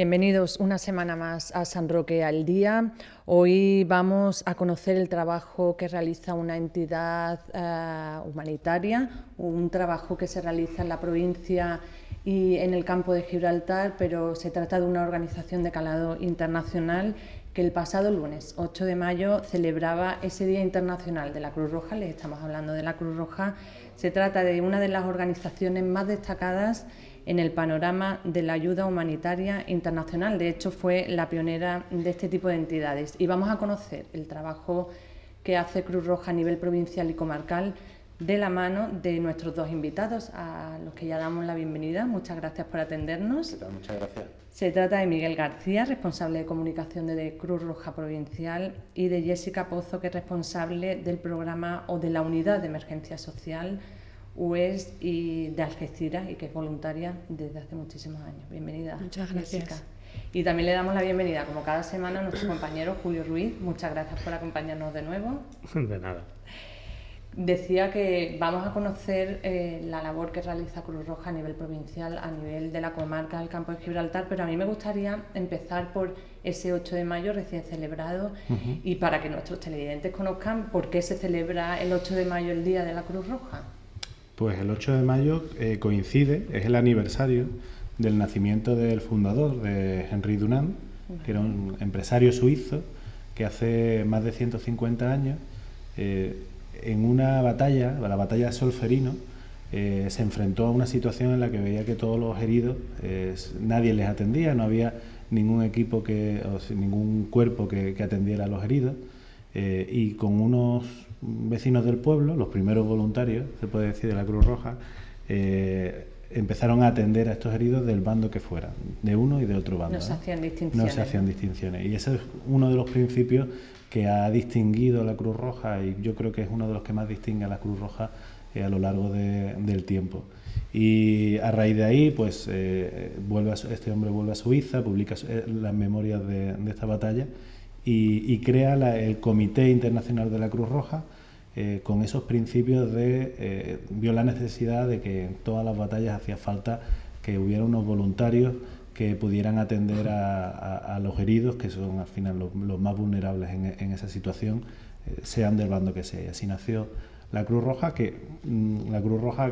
Bienvenidos una semana más a San Roque al Día. Hoy vamos a conocer el trabajo que realiza una entidad humanitaria, un trabajo que se realiza en la provincia y en el campo de Gibraltar, pero se trata de una organización de calado internacional que el pasado lunes 8 de mayo celebraba ese Día Internacional de la Cruz Roja. Les estamos hablando de la Cruz Roja. Se trata de una de las organizaciones más destacadas en el panorama de la ayuda humanitaria internacional. De hecho, fue la pionera de este tipo de entidades. Y vamos a conocer el trabajo que hace Cruz Roja a nivel provincial y comarcal de la mano de nuestros dos invitados, a los que ya damos la bienvenida. Muchas gracias por atendernos. Muchas gracias. Se trata de Miguel García, responsable de comunicación de Cruz Roja Provincial, y de Jessica Pozo, que es responsable del programa o de la unidad de emergencia social UES y de Algeciras, y que es voluntaria desde hace muchísimos años. Bienvenida. Muchas gracias. Jessica. Y también le damos la bienvenida, como cada semana, a nuestro compañero Julio Ruiz. Muchas gracias por acompañarnos de nuevo. De nada. Decía que vamos a conocer la labor que realiza Cruz Roja a nivel provincial, a nivel de la comarca del Campo de Gibraltar, pero a mí me gustaría empezar por ese 8 de mayo recién celebrado y para que nuestros televidentes conozcan por qué se celebra el 8 de mayo el Día de la Cruz Roja. Pues el 8 de mayo coincide, es el aniversario del nacimiento del fundador, de Henri Dunant, que era un empresario suizo que hace más de 150 años, en una batalla, la batalla de Solferino, se enfrentó a una situación en la que veía que todos los heridos, nadie les atendía, no había ningún equipo ningún cuerpo que atendiera a los heridos, y con unos vecinos del pueblo, los primeros voluntarios, se puede decir, de la Cruz Roja, empezaron a atender a estos heridos del bando que fuera, de uno y de otro bando. No se hacían distinciones. No se hacían distinciones. Y ese es uno de los principios que ha distinguido a la Cruz Roja, y yo creo que es uno de los que más distingue a la Cruz Roja a lo largo del tiempo. Y a raíz de ahí, pues este hombre vuelve a Suiza, publica las memorias de esta batalla y crea el Comité Internacional de la Cruz Roja, con esos principios vio la necesidad de que en todas las batallas hacía falta que hubiera unos voluntarios que pudieran atender a los heridos, que son al final los más vulnerables en esa situación, sean del bando que sea. Y así nació la Cruz Roja,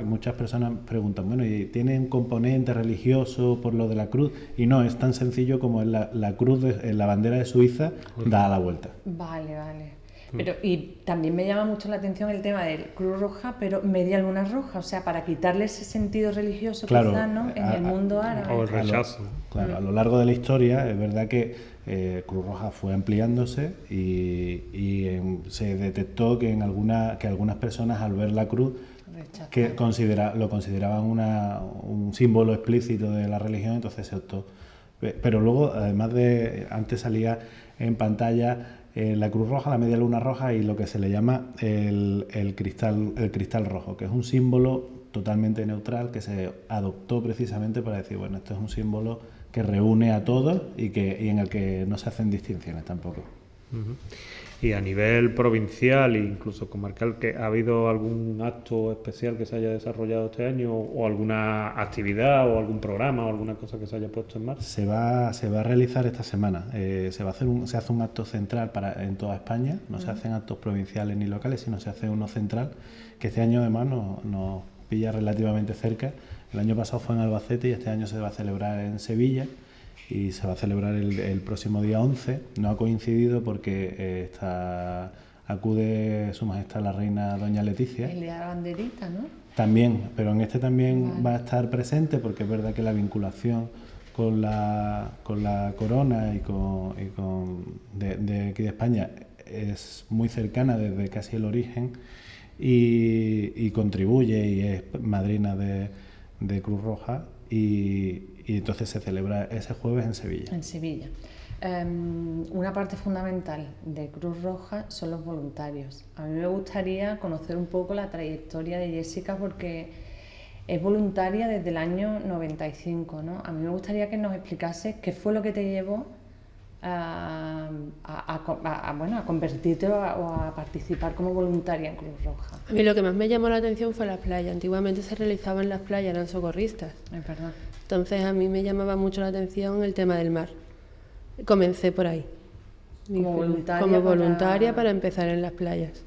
muchas personas preguntan, bueno, ¿y tiene un componente religioso por lo de la cruz? Y no, es tan sencillo como la cruz, la bandera de Suiza, da la vuelta. Vale. Pero, y también me llama mucho la atención el tema de Cruz Roja, pero media luna roja, o sea, para quitarle ese sentido religioso, claro, quizás, ¿no? En el mundo árabe. O el rechazo. Claro, a lo largo de la historia es verdad que Cruz Roja fue ampliándose y se detectó que algunas personas, al ver la cruz, que lo consideraban un símbolo explícito de la religión, entonces se optó. Pero luego, además antes salía en pantalla la Cruz Roja, la media luna roja y lo que se le llama el cristal rojo, que es un símbolo totalmente neutral que se adoptó precisamente para decir, bueno, esto es un símbolo que reúne a todos y en el que no se hacen distinciones tampoco. Uh-huh. Y a nivel provincial e incluso comarcal, ¿que ha habido algún acto especial que se haya desarrollado este año o alguna actividad o algún programa o alguna cosa que se haya puesto en marcha? Se va a realizar esta semana. Se hace un acto central en toda España. No se hacen actos provinciales ni locales, sino se hace uno central, que este año además nos pilla relativamente cerca. El año pasado fue en Albacete y este año se va a celebrar en Sevilla. Y se va a celebrar el próximo día 11. No ha coincidido porque acude Su Majestad la Reina Doña Leticia. El día de la banderita, ¿no? También, pero en este también va a estar presente, porque es verdad que la vinculación con la corona y de aquí de España es muy cercana desde casi el origen y contribuye y es madrina de Cruz Roja. Y entonces se celebra ese jueves en Sevilla. En Sevilla. Una parte fundamental de Cruz Roja son los voluntarios. A mí me gustaría conocer un poco la trayectoria de Jessica, porque es voluntaria desde el año 95, ¿no? A mí me gustaría que nos explicase qué fue lo que te llevó bueno, a convertirte o a participar como voluntaria en Cruz Roja? A mí lo que más me llamó la atención fue la playa. Antiguamente se realizaba en las playas, eran socorristas. Es verdad. Entonces a mí me llamaba mucho la atención el tema del mar. Comencé por ahí. Como voluntaria para empezar en las playas.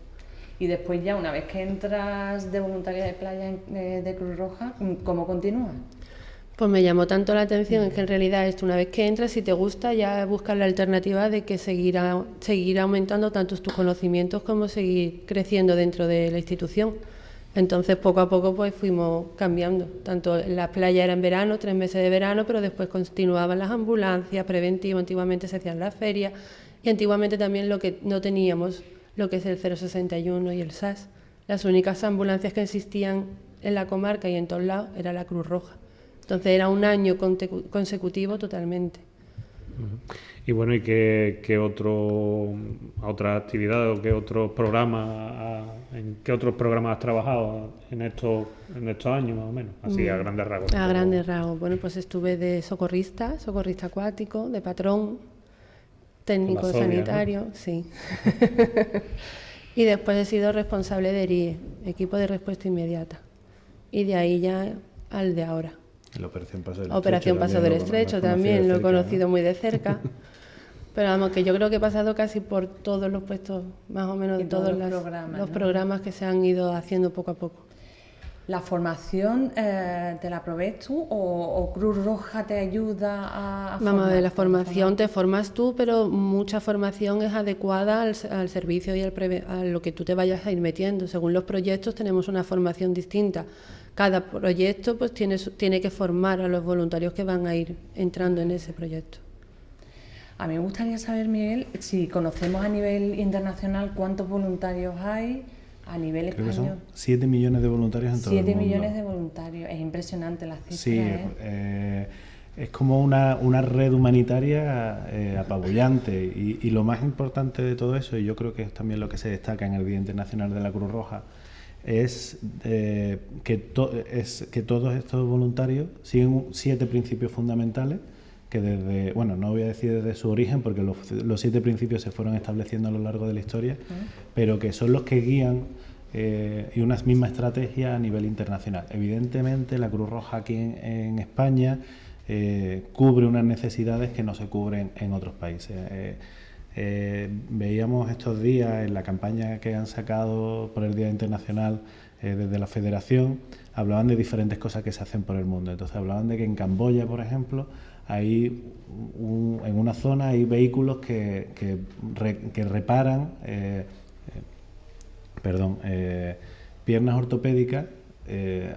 Y después ya, una vez que entras de voluntaria de playa de Cruz Roja, ¿cómo continúas? Pues me llamó tanto la atención, es que en realidad esto, una vez que entras, si te gusta, ya buscas la alternativa de que seguir aumentando tanto tus conocimientos como seguir creciendo dentro de la institución. Entonces, poco a poco, pues fuimos cambiando. Tanto la playa era en verano, 3 meses de verano, pero después continuaban las ambulancias preventivas, antiguamente se hacían las ferias, y antiguamente también lo que no teníamos, lo que es el 061 y el SAS. Las únicas ambulancias que existían en la comarca y en todos lados era la Cruz Roja. Entonces era un año consecutivo totalmente. Y bueno, ¿y qué otra actividad o qué otros programas, en qué otros programas has trabajado en estos años más o menos? Así a grandes rasgos. A grandes rasgos. Bueno, pues estuve de socorrista acuático, de patrón, técnico sanitario, ¿no? Sí. Y después he sido responsable de ERIE, equipo de respuesta inmediata. Y de ahí ya al de ahora. La Operación Paso del Estrecho también lo he conocido muy de cerca. Pero vamos, que yo creo que he pasado casi por todos los puestos, más o menos de todos los programas que se han ido haciendo poco a poco. ¿La formación te la provés tú o Cruz Roja te ayuda a Vamos, de la formación te formas tú, pero mucha formación es adecuada al servicio y a lo que tú te vayas a ir metiendo. Según los proyectos tenemos una formación distinta. Cada proyecto pues tiene que formar a los voluntarios que van a ir entrando en ese proyecto. A mí me gustaría saber, Miguel, si conocemos a nivel internacional cuántos voluntarios hay a nivel español. Creo que son 7 millones de voluntarios en todo el mundo. 7 millones de voluntarios, es impresionante la cifra. Sí, es como una red humanitaria apabullante y lo más importante de todo eso, y yo creo que es también lo que se destaca en el Día Internacional de la Cruz Roja, es que todos estos voluntarios siguen 7 principios fundamentales que desde, bueno, no voy a decir desde su origen porque los 7 principios se fueron estableciendo a lo largo de la historia, pero que son los que guían y una misma estrategia a nivel internacional. Evidentemente la Cruz Roja aquí en España cubre unas necesidades que no se cubren en otros países. Veíamos estos días en la campaña que han sacado por el Día Internacional desde la Federación, hablaban de diferentes cosas que se hacen por el mundo. Entonces hablaban de que en Camboya, por ejemplo, en una zona hay vehículos que reparan piernas ortopédicas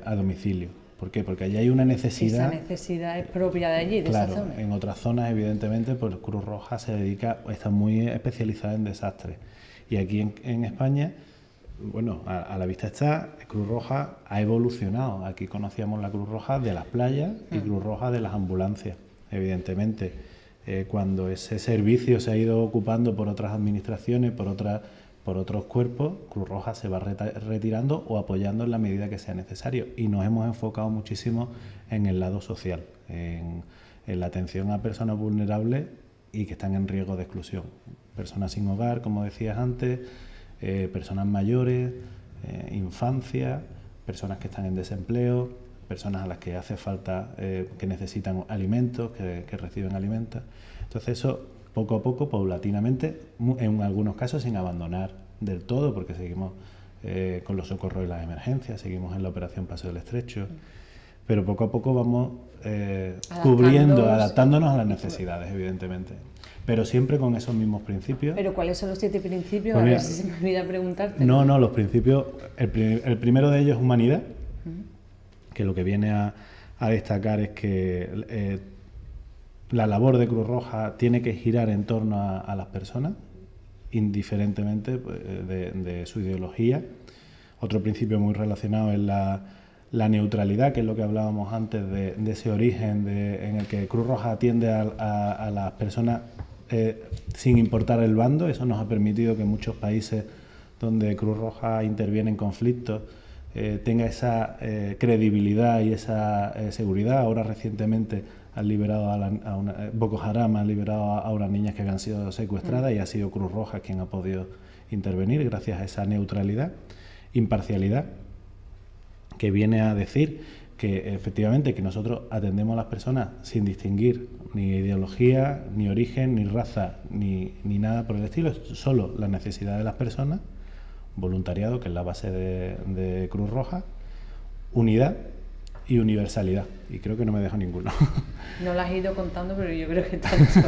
a domicilio. ¿Por qué? Porque allí hay una necesidad. Esa necesidad es propia de allí, de claro, esa zona. En otras zonas, evidentemente, pues Cruz Roja está muy especializada en desastres. Y aquí en España, bueno, a la vista está, Cruz Roja ha evolucionado. Aquí conocíamos la Cruz Roja de las playas y Cruz Roja de las ambulancias. Evidentemente, cuando ese servicio se ha ido ocupando por otras administraciones, por otros cuerpos, Cruz Roja se va retirando o apoyando en la medida que sea necesario. Y nos hemos enfocado muchísimo en el lado social, en la atención a personas vulnerables y que están en riesgo de exclusión. Personas sin hogar, como decías antes, personas mayores, infancia, personas que están en desempleo, personas a las que hace falta, que necesitan alimentos, que reciben alimentos. Entonces eso, poco a poco, paulatinamente, en algunos casos sin abandonar del todo, porque seguimos con los socorros y las emergencias, seguimos en la Operación Paso del Estrecho, pero poco a poco vamos adaptándonos a las necesidades, evidentemente. Pero siempre con esos mismos principios. ¿Pero cuáles son los 7 principios? Pues mira, a ver si se me olvida preguntarte. No, los principios, el primero de ellos es humanidad, que lo que viene a destacar es que la labor de Cruz Roja tiene que girar en torno a las personas, indiferentemente de su ideología. Otro principio muy relacionado es la neutralidad, que es lo que hablábamos antes de ese origen en el que Cruz Roja atiende a las personas sin importar el bando. Eso nos ha permitido que en muchos países donde Cruz Roja interviene en conflictos tenga esa credibilidad y esa seguridad. Ahora recientemente liberado Boko Haram ha liberado a unas niñas que habían sido secuestradas y ha sido Cruz Roja quien ha podido intervenir gracias a esa neutralidad, imparcialidad, que viene a decir que efectivamente que nosotros atendemos a las personas sin distinguir ni ideología, ni origen, ni raza, ni nada por el estilo, es solo la necesidad de las personas, voluntariado, que es la base de Cruz Roja, unidad y universalidad. Y creo que no me dejo ninguno. No lo has ido contando, pero yo creo que tanto.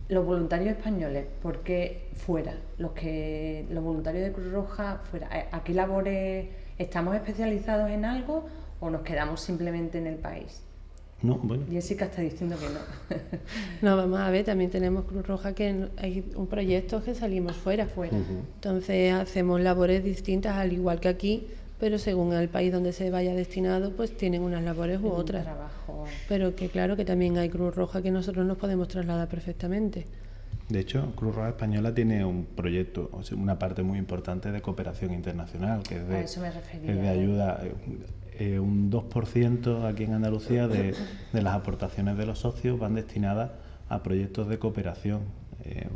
Los voluntarios españoles, ¿por qué fuera? Los voluntarios de Cruz Roja fuera, ¿a qué labores estamos especializados en algo o nos quedamos simplemente en el país? No, bueno. Jessica está diciendo que no. No, vamos a ver, también tenemos Cruz Roja que hay un proyecto que salimos fuera. Entonces hacemos labores distintas al igual que aquí, pero según el país donde se vaya destinado, pues tienen unas labores u otras. Trabajo. Pero que claro que también hay Cruz Roja que nosotros nos podemos trasladar perfectamente. De hecho, Cruz Roja Española tiene un proyecto, o sea, una parte muy importante de cooperación internacional, que es eso me refería. es de ayuda. Un 2% aquí en Andalucía de las aportaciones de los socios van destinadas a proyectos de cooperación.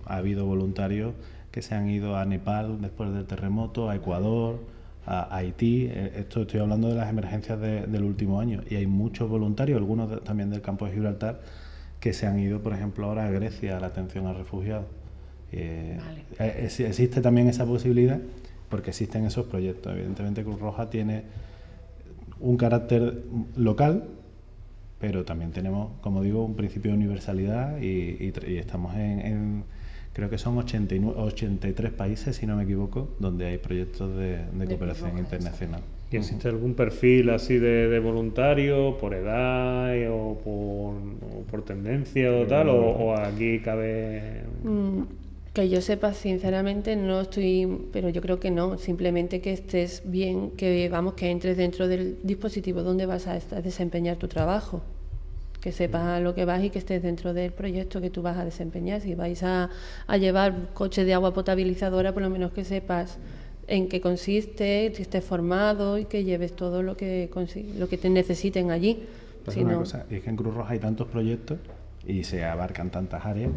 Ha habido voluntarios que se han ido a Nepal después del terremoto, a Ecuador, a Haití. Esto estoy hablando de las emergencias del último año. Y hay muchos voluntarios, algunos también del campo de Gibraltar, que se han ido, por ejemplo, ahora a Grecia a la atención a refugiados. Vale. Existe también esa posibilidad porque existen esos proyectos. Evidentemente Cruz Roja tiene un carácter local, pero también tenemos, como digo, un principio de universalidad y estamos creo que son 83 países, si no me equivoco, donde hay proyectos de cooperación internacional. ¿Y existe algún perfil así de voluntario, por edad o por tendencia o tal? ¿O aquí cabe...? Que yo sepa, sinceramente, no estoy... Pero yo creo que no. Simplemente que estés bien, que entres dentro del dispositivo donde vas a desempeñar tu trabajo. Que sepas a lo que vas y que estés dentro del proyecto que tú vas a desempeñar. Si vais a llevar coches de agua potabilizadora, por lo menos que sepas en qué consiste, que estés formado y que lleves todo lo que te necesiten allí. Pues una cosa, es que en Cruz Roja hay tantos proyectos y se abarcan tantas áreas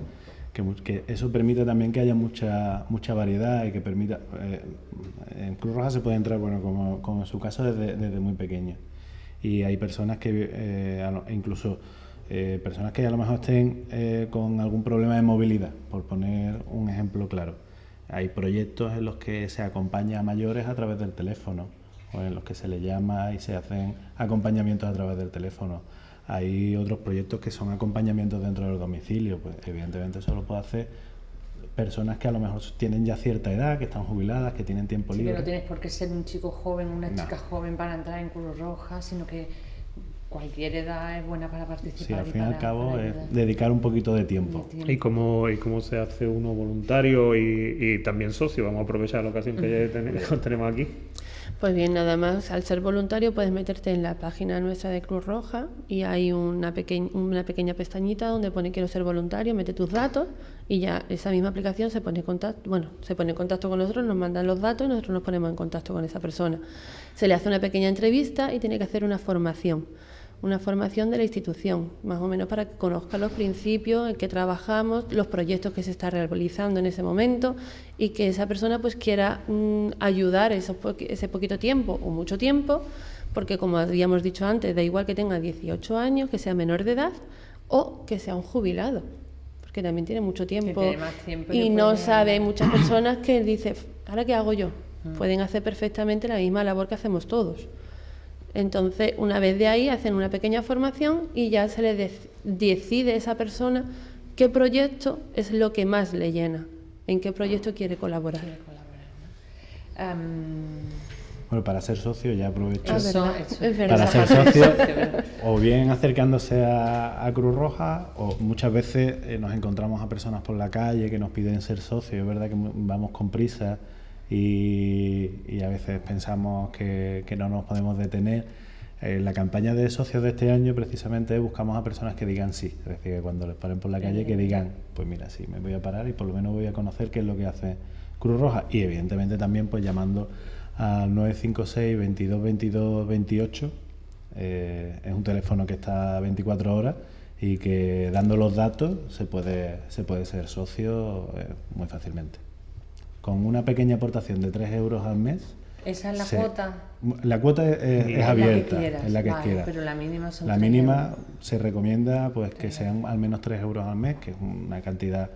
que eso permite también que haya mucha variedad y que permita... en Cruz Roja se puede entrar, bueno, como en su caso, desde muy pequeño. Y hay personas que, incluso personas que a lo mejor estén con algún problema de movilidad, por poner un ejemplo claro. Hay proyectos en los que se acompaña a mayores a través del teléfono, o en los que se les llama y se hacen acompañamientos a través del teléfono. Hay otros proyectos que son acompañamientos dentro del domicilio, pues evidentemente eso lo puede hacer personas que a lo mejor tienen ya cierta edad, que están jubiladas, que tienen tiempo libre. Que no tienes por qué ser un chico joven, una chica joven para entrar en Cruz Roja, sino que cualquier edad es buena para participar. Sí, al fin y al cabo es dedicar un poquito de tiempo. ¿Y cómo se hace uno voluntario y también socio? Vamos a aprovechar la ocasión que tenemos aquí. Pues bien, nada más, al ser voluntario puedes meterte en la página nuestra de Cruz Roja y hay una pequeña pestañita donde pone quiero ser voluntario, mete tus datos y ya esa misma aplicación se pone en contacto con nosotros, nos mandan los datos y nosotros nos ponemos en contacto con esa persona. Se le hace una pequeña entrevista y tiene que hacer una formación de la institución, más o menos para que conozca los principios en que trabajamos, los proyectos que se está realizando en ese momento y que esa persona pues quiera ayudar ese poquito tiempo o mucho tiempo, porque como habíamos dicho antes, da igual que tenga 18 años, que sea menor de edad o que sea un jubilado, porque también tiene mucho tiempo, y no sabe, muchas personas que dicen, ¿ahora qué hago yo? Pueden hacer perfectamente la misma labor que hacemos todos. Entonces, una vez de ahí, hacen una pequeña formación y ya se le decide a esa persona qué proyecto es lo que más le llena, en qué proyecto quiere colaborar. Bueno, para ser socio, ya aprovecho. Es verdad. Para ser socio, o bien acercándose a Cruz Roja, o muchas veces nos encontramos a personas por la calle que nos piden ser socios. Es verdad que vamos con prisa. Y a veces pensamos que no nos podemos detener. La campaña de socios de este año precisamente buscamos a personas que digan sí, es decir, que cuando les paren por la calle que digan, pues mira, sí, me voy a parar y por lo menos voy a conocer qué es lo que hace Cruz Roja. Y evidentemente también pues llamando al 956 22 22 28 Es un teléfono que está 24 horas y que dando los datos se puede ser socio muy fácilmente. Con una pequeña aportación de 3 euros al mes. ¿Esa es la cuota? La cuota es abierta, es la que vale, quieras. pero la mínima son La 3 mínima euros. se recomienda pues que sean al menos 3 euros al mes, que es una cantidad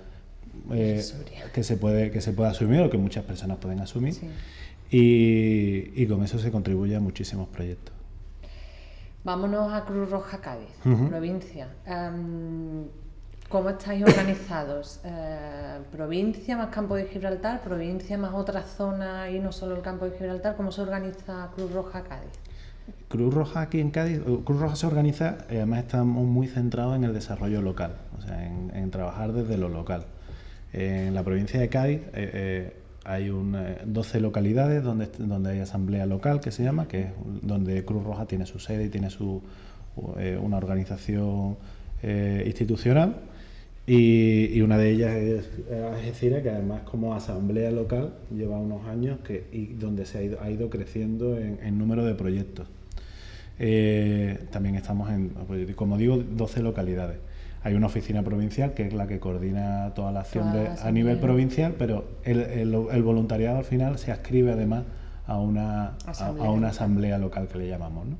que se puede asumir o que muchas personas pueden asumir. Sí. Y con eso se contribuye a muchísimos proyectos. Vámonos a Cruz Roja Cádiz, provincia. ¿Cómo estáis organizados? ¿Provincia más Campo de Gibraltar? ¿Provincia más otra zona y no solo el Campo de Gibraltar? ¿Cómo se organiza Cruz Roja Cádiz? Cruz Roja aquí en Cádiz, Cruz Roja se organiza, además estamos muy centrados en el desarrollo local, o sea, en trabajar desde lo local. En la provincia de Cádiz hay 12 localidades donde hay asamblea local, que se llama, que es donde Cruz Roja tiene su sede y tiene una organización institucional. Y una de ellas es Algeciras, que además como asamblea local lleva unos años y donde se ha ido creciendo en número de proyectos. También estamos como digo, 12 localidades. Hay una oficina provincial que es la que coordina toda la acción a nivel provincial, pero el voluntariado al final se adscribe además a una asamblea local que le llamamos, ¿no?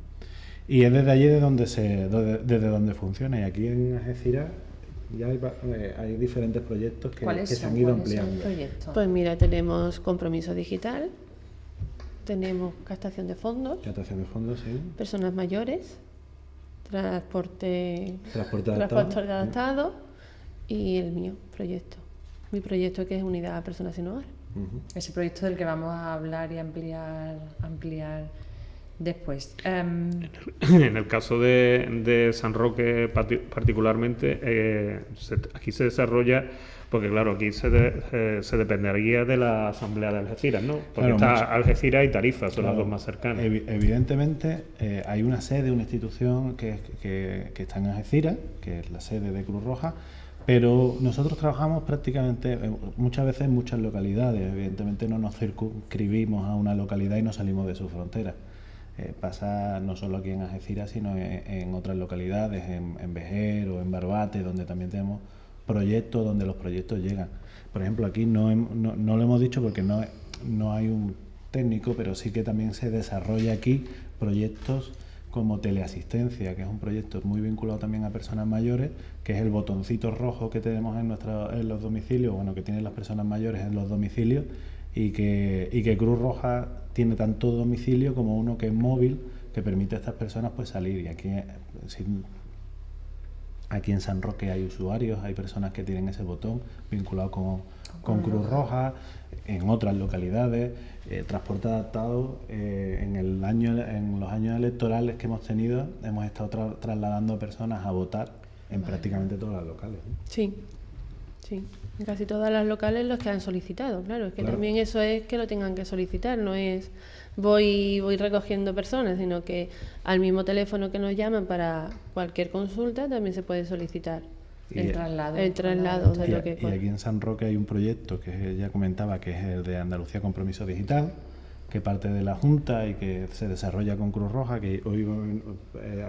Y es desde allí desde donde funciona. Y aquí en Algeciras ya hay diferentes proyectos que se han ido ampliando. Pues mira, tenemos compromiso digital, tenemos captación de fondos, Sí. personas mayores, transporte adaptado y el mío proyecto. Mi proyecto, que es Unidad a Personas Sin Hogar. Ese proyecto del que vamos a hablar y ampliar después. En el caso de San Roque particularmente, aquí se desarrolla, porque claro, aquí se dependería de la Asamblea de Algeciras, ¿no? Porque está Algeciras y Tarifa, son las dos más cercanas. Evidentemente hay una sede, una institución que está en Algeciras, que es la sede de Cruz Roja, pero nosotros trabajamos prácticamente, muchas veces en muchas localidades. Evidentemente no nos circunscribimos a una localidad y no salimos de su frontera. Pasa no solo aquí en Algeciras, sino en otras localidades, en Vejer o en Barbate, donde también tenemos proyectos, donde los proyectos llegan. Por ejemplo, aquí no lo hemos dicho porque no hay un técnico, pero sí que también se desarrolla aquí proyectos como teleasistencia, que es un proyecto muy vinculado también a personas mayores, que es el botoncito rojo que tenemos en los domicilios, bueno, que tienen las personas mayores en los domicilios, y que Cruz Roja tiene tanto domicilio como uno que es móvil, que permite a estas personas pues salir. Y aquí en San Roque hay usuarios, hay personas que tienen ese botón vinculado con Cruz Roja, en otras localidades. Transporte adaptado, en los años electorales que hemos tenido, hemos estado trasladando a personas a votar en prácticamente todas las locales, ¿no? Sí, en casi todas las locales los que han solicitado, claro, es que también eso es que lo tengan que solicitar, no es voy recogiendo personas, sino que al mismo teléfono que nos llaman para cualquier consulta también se puede solicitar el traslado de lo que... Y aquí en San Roque hay un proyecto que ya comentaba, que es el de Andalucía Compromiso Digital, que parte de la Junta y que se desarrolla con Cruz Roja, que hoy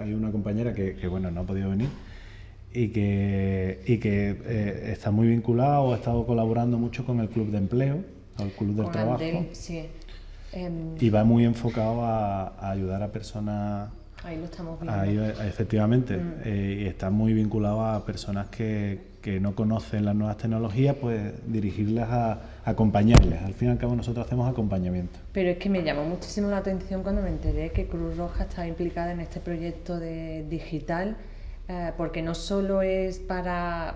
hay una compañera que bueno, no ha podido venir, y que está muy vinculado o ha estado colaborando mucho con el Club de Empleo, o el Club del Trabajo. Sí. Y va muy enfocado a ayudar a personas. Ahí lo estamos viendo. Efectivamente, y está muy vinculado a personas que no conocen las nuevas tecnologías, pues dirigirlas a acompañarles. Al fin y al cabo nosotros hacemos acompañamiento. Pero es que me llamó muchísimo la atención cuando me enteré que Cruz Roja estaba implicada en este proyecto de digital, porque no solo es para,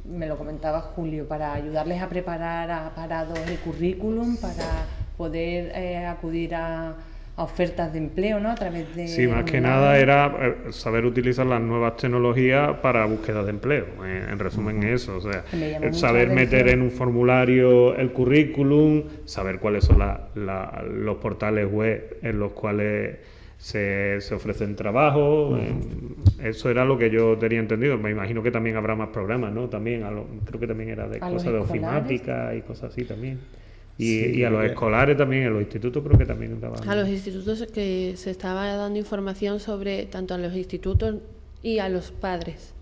me lo comentaba Julio, para ayudarles a preparar a parados el currículum, para poder acudir a ofertas de empleo, ¿no? A través de... Sí, más que nada era saber utilizar las nuevas tecnologías para búsqueda de empleo. En resumen, eso. O sea, saber meter en un formulario el currículum, saber cuáles son los portales web en los cuales se ofrecen trabajos. Eso era lo que yo tenía entendido. Me imagino que también habrá más programas, ¿no? También creo que también era de cosas de ofimática y cosas así también. Y a los escolares también, a los institutos creo que también daban. A los institutos que se estaba dando información sobre, tanto a los institutos y a los padres,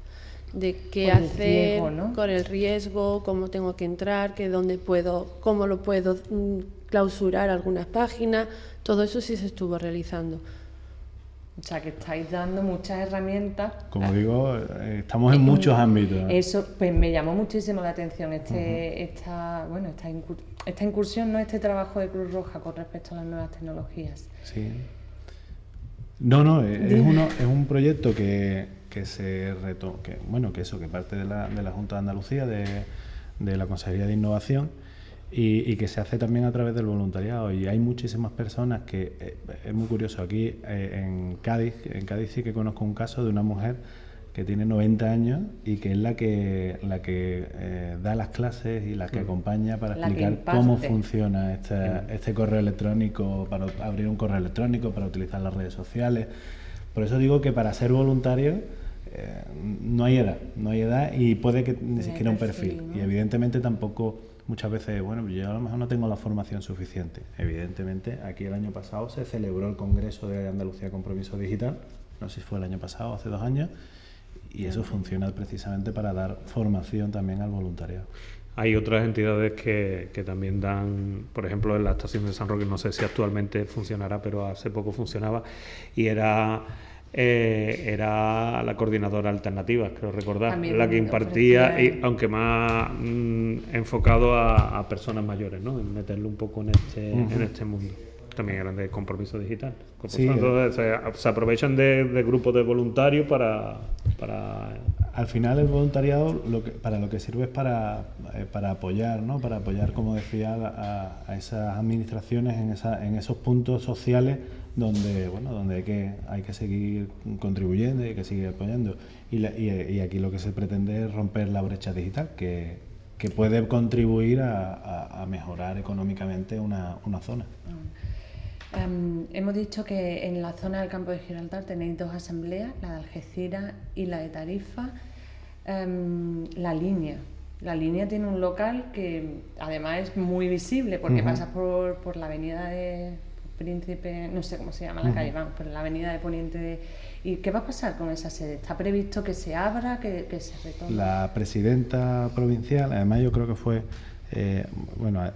de qué hacer riesgo, ¿no? con el riesgo, cómo tengo que entrar, cómo lo puedo clausurar algunas páginas, todo eso sí se estuvo realizando. O sea, que estáis dando muchas herramientas. Como digo, estamos en muchos ámbitos. Eso, pues me llamó muchísimo la atención esta incursión, ¿no? Este trabajo de Cruz Roja con respecto a las nuevas tecnologías. Sí. No, es un proyecto que se retó, que parte de la Junta de Andalucía, de la Consejería de Innovación, y que se hace también a través del voluntariado. Y hay muchísimas personas que, es muy curioso, aquí en Cádiz sí que conozco un caso de una mujer que tiene 90 años y que es la que da las clases y la que acompaña para explicar cómo funciona este correo electrónico, para abrir un correo electrónico, para utilizar las redes sociales. Por eso digo que para ser voluntario no hay edad y puede que ni siquiera un perfil, ¿no? Y evidentemente tampoco, muchas veces, yo a lo mejor no tengo la formación suficiente. Evidentemente, aquí el año pasado se celebró el Congreso de Andalucía Compromiso Digital, no sé si fue el año pasado o hace 2 años, y eso funciona precisamente para dar formación también al voluntariado. Hay otras entidades que también dan, por ejemplo, en la estación de San Roque, no sé si actualmente funcionará, pero hace poco funcionaba, y era la coordinadora alternativa, creo recordar, también la que impartía, aunque más enfocado a personas mayores, ¿no? En meterlo un poco en este mundo. También eran de compromiso digital. Sí, entonces, se aprovechan de grupos de voluntarios para... Al final el voluntariado para lo que sirve es para apoyar, ¿no? Para apoyar, como decía, a esas administraciones en esos puntos sociales donde hay que seguir contribuyendo y hay que seguir apoyando. Y aquí lo que se pretende es romper la brecha digital, que puede contribuir a mejorar económicamente una zona. Hemos dicho que en la zona del campo de Gibraltar tenéis 2 asambleas, la de Algeciras y la de Tarifa. La línea tiene un local que además es muy visible porque pasas por la avenida de Príncipe, no sé cómo se llama la calle, vamos, por la avenida de Poniente. ¿Y qué va a pasar con esa sede? ¿Está previsto que se abra, que se retome? La presidenta provincial, además yo creo que fue...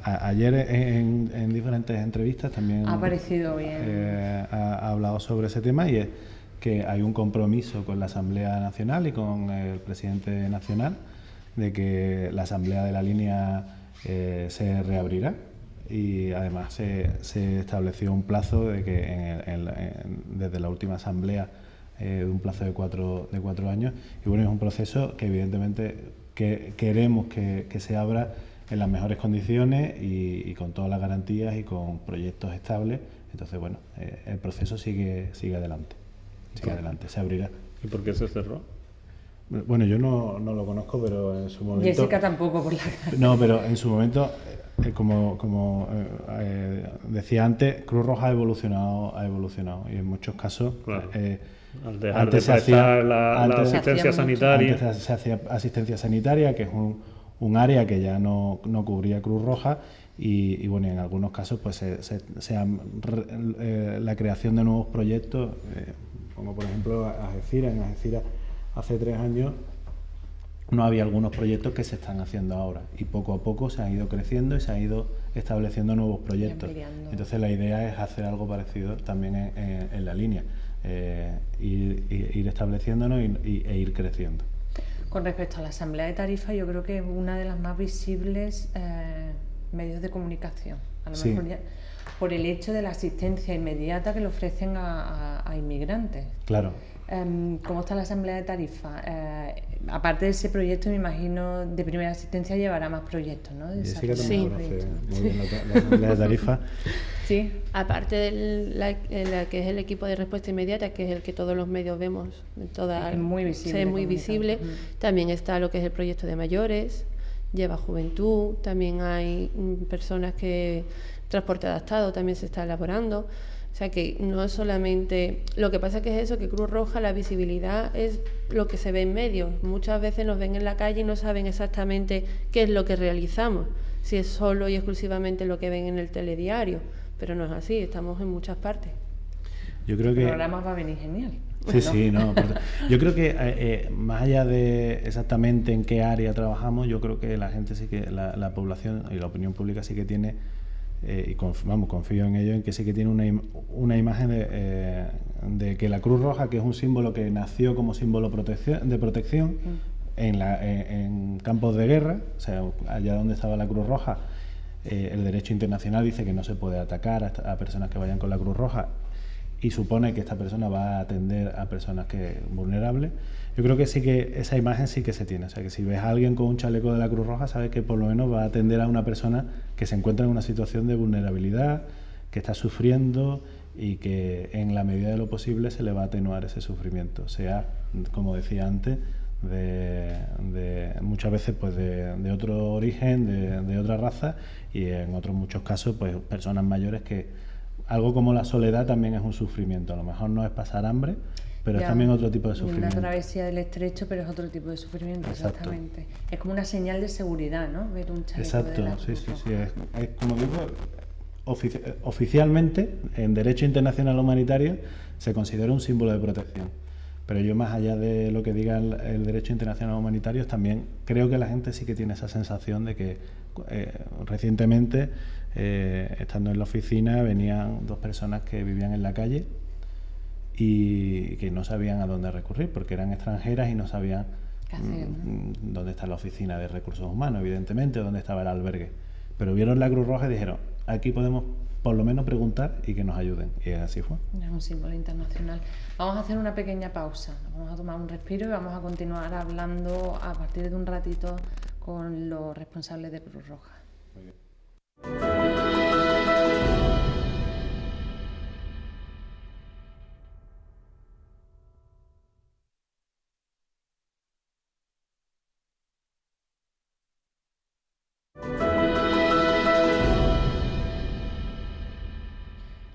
ayer en diferentes entrevistas también ha parecido bien. Ha hablado sobre ese tema, y es que hay un compromiso con la Asamblea Nacional y con el presidente nacional de que la Asamblea de la línea se reabrirá, y además se estableció un plazo de que desde la última Asamblea de un plazo de 4 años, y es un proceso que evidentemente queremos que se abra en las mejores condiciones y con todas las garantías y con proyectos estables. Entonces, el proceso sigue adelante. Se abrirá. ¿Y por qué se cerró? Bueno, yo no lo conozco, pero en su momento... Jessica tampoco, por la cara. No, pero en su momento, como decía antes, Cruz Roja ha evolucionado y en muchos casos... Claro. Al dejar de prestar la asistencia sanitaria... Antes se hacía asistencia sanitaria, que es un área que ya no cubría Cruz Roja, y en algunos casos pues la creación de nuevos proyectos, como por ejemplo Algeciras. En Algeciras hace 3 años no había algunos proyectos que se están haciendo ahora, y poco a poco se han ido creciendo y se han ido estableciendo nuevos proyectos. Entonces la idea es hacer algo parecido también en la línea, ir estableciéndonos e ir creciendo. Con respecto a la Asamblea de Tarifa, yo creo que es una de las más visibles medios de comunicación, a lo mejor ya, por el hecho de la asistencia inmediata que le ofrecen a inmigrantes. Claro. ¿Cómo está la Asamblea de Tarifa? Aparte de ese proyecto, me imagino, de primera asistencia llevará más proyectos, ¿no? Jessica también conoce muy bien la Asamblea de Tarifa. Sí, aparte de la que es el equipo de respuesta inmediata, que es el que todos los medios vemos, es muy visible. Es muy visible. También está lo que es el proyecto de mayores, lleva juventud, también hay personas que transporte adaptado también se está elaborando. O sea que no es solamente... Lo que pasa es que es eso, que Cruz Roja, la visibilidad es lo que se ve en medios. Muchas veces nos ven en la calle y no saben exactamente qué es lo que realizamos. si es solo y exclusivamente lo que ven en el telediario, pero no es así, estamos en muchas partes. Yo creo que... El programa va a venir genial. Sí, sí, no. Yo creo que más allá de exactamente en qué área trabajamos, yo creo que la gente sí que, la población y la opinión pública sí que tiene, y confío en ello, en que sí que tiene una imagen de que la Cruz Roja, que es un símbolo que nació como símbolo de protección en campos de guerra, o sea, allá donde estaba la Cruz Roja, el derecho internacional dice que no se puede atacar a personas que vayan con la Cruz Roja, y supone que esta persona va a atender a personas vulnerables. Yo creo que sí que esa imagen sí que se tiene. O sea, que si ves a alguien con un chaleco de la Cruz Roja, sabes que por lo menos va a atender a una persona que se encuentra en una situación de vulnerabilidad, que está sufriendo y que en la medida de lo posible se le va a atenuar ese sufrimiento. Sea, como decía antes, muchas veces pues de otro origen, de otra raza, y en otros muchos casos pues personas mayores que... Algo como la soledad también es un sufrimiento. A lo mejor no es pasar hambre, pero es también otro tipo de sufrimiento. Una travesía del estrecho, pero es otro tipo de sufrimiento, exactamente. Es como una señal de seguridad, ¿no? Ver un chaleco de la Cruz Roja. Sí. Es como digo, oficialmente, en derecho internacional humanitario, se considera un símbolo de protección. Pero yo, más allá de lo que diga el derecho internacional humanitario, también creo que la gente sí que tiene esa sensación de que recientemente, estando en la oficina, venían dos personas que vivían en la calle y que no sabían a dónde recurrir porque eran extranjeras y no sabían dónde está la oficina de recursos humanos, evidentemente, dónde estaba el albergue. Pero vieron la Cruz Roja y dijeron, aquí podemos por lo menos preguntar y que nos ayuden. Y así fue. Es un símbolo internacional. Vamos a hacer una pequeña pausa, vamos a tomar un respiro y vamos a continuar hablando a partir de un ratito con los responsables de Cruz Roja. Muy bien.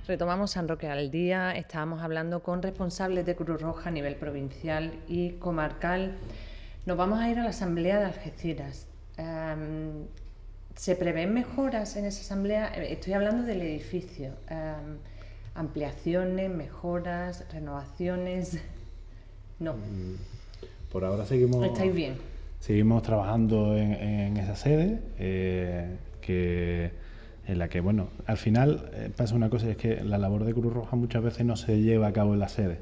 Retomamos San Roque al Día, estábamos hablando con responsables de Cruz Roja a nivel provincial y comarcal. Nos vamos a ir a la Asamblea de Algeciras. ¿Se prevén mejoras en esa asamblea? Estoy hablando del edificio. ¿Ampliaciones, mejoras, renovaciones? No. Por ahora seguimos... ¿Estáis bien? Seguimos trabajando en esa sede, en la que, bueno, al final pasa una cosa, es que la labor de Cruz Roja muchas veces no se lleva a cabo en la sede.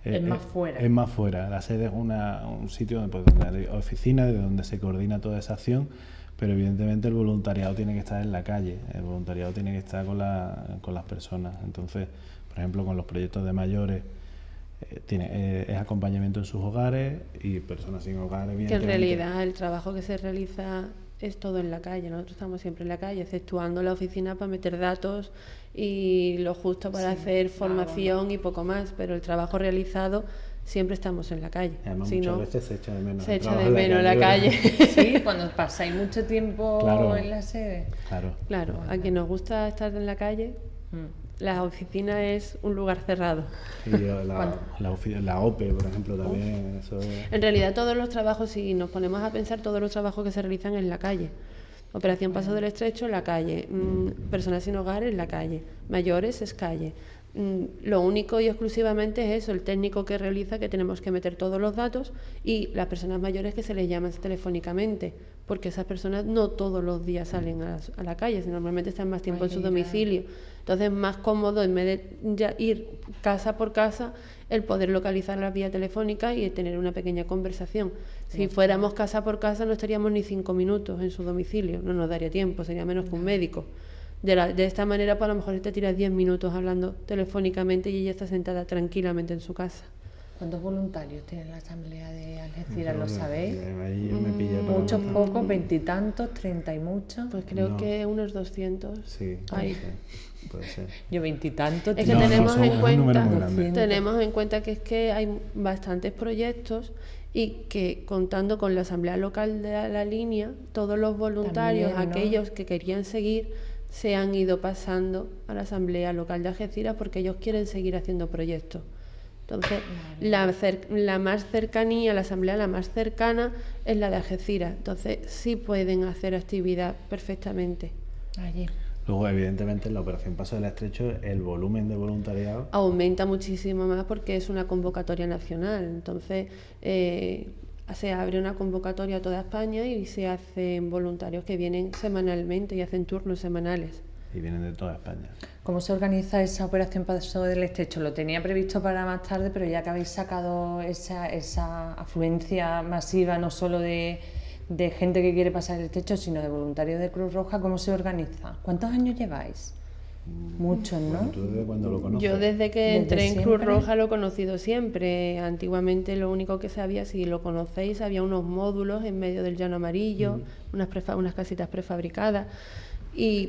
Es más fuera. Es más fuera. La sede es un sitio donde hay oficina, de donde se coordina toda esa acción, pero evidentemente el voluntariado tiene que estar en la calle, el voluntariado tiene que estar con las personas. Entonces, por ejemplo, con los proyectos de mayores, es acompañamiento en sus hogares y personas sin hogar, evidentemente. Que en realidad el trabajo que se realiza es todo en la calle. Nosotros estamos siempre en la calle, exceptuando la oficina para meter datos y lo justo para hacer formación y poco más, pero el trabajo realizado siempre estamos en la calle. Además, si muchas no, veces se echa de menos. Se echa de menos la calle. Sí, cuando pasáis mucho tiempo en la sede. Claro. A quien nos gusta estar en la calle, la oficina es un lugar cerrado. Y la OPE, por ejemplo, también. Eso es... En realidad todos los trabajos, si nos ponemos a pensar, todos los trabajos que se realizan en la calle. Operación Paso del Estrecho en la calle, personas sin hogar en la calle, mayores es calle. Lo único y exclusivamente es eso, el técnico que realiza, que tenemos que meter todos los datos, y las personas mayores que se les llama telefónicamente, porque esas personas no todos los días salen a la calle, normalmente están más tiempo en su domicilio. Entonces es más cómodo, en vez de ir casa por casa, el poder localizar las vías telefónicas y tener una pequeña conversación. Si fuéramos casa por casa no estaríamos ni 5 minutos en su domicilio, no nos daría tiempo, sería menos que un médico. De esta manera, pues a lo mejor te tiras 10 minutos hablando telefónicamente y ella está sentada tranquilamente en su casa. ¿Cuántos voluntarios tiene la Asamblea de Algeciras? ¿Lo sabéis? Ahí me pilla para Muchos, pocos, 20 y tantos, 30 y muchos. Pues creo que unos 200. Sí, puede ser. Yo 20 y tantos. Es que tenemos en cuenta que es que hay bastantes proyectos y que contando con la Asamblea Local de la Línea, todos los voluntarios, también, ¿no? aquellos que querían seguir, se han ido pasando a la Asamblea Local de Algeciras porque ellos quieren seguir haciendo proyectos. Entonces, la más cercanía, la asamblea la más cercana es la de Algeciras. Entonces, sí pueden hacer actividad perfectamente. Allí. Luego, evidentemente, en la Operación Paso del Estrecho, el volumen de voluntariado Aumenta muchísimo más porque es una convocatoria nacional. Entonces, se abre una convocatoria a toda España y se hacen voluntarios que vienen semanalmente y hacen turnos semanales. y vienen de toda España. ¿Cómo se organiza esa operación Paso del Estrecho? Lo tenía previsto para más tarde, pero ya que habéis sacado esa afluencia masiva, no solo de gente que quiere pasar el estrecho, sino de voluntarios de Cruz Roja, ¿cómo se organiza? ¿Cuántos años lleváis? Muchos, ¿no? Bueno, ¿tú desde cuándo lo conoces? Yo desde que ¿Desde entré en Cruz siempre? Roja lo he conocido siempre. Antiguamente lo único que sabía, si lo conocéis, había unos módulos en medio del llano amarillo, unas casitas prefabricadas.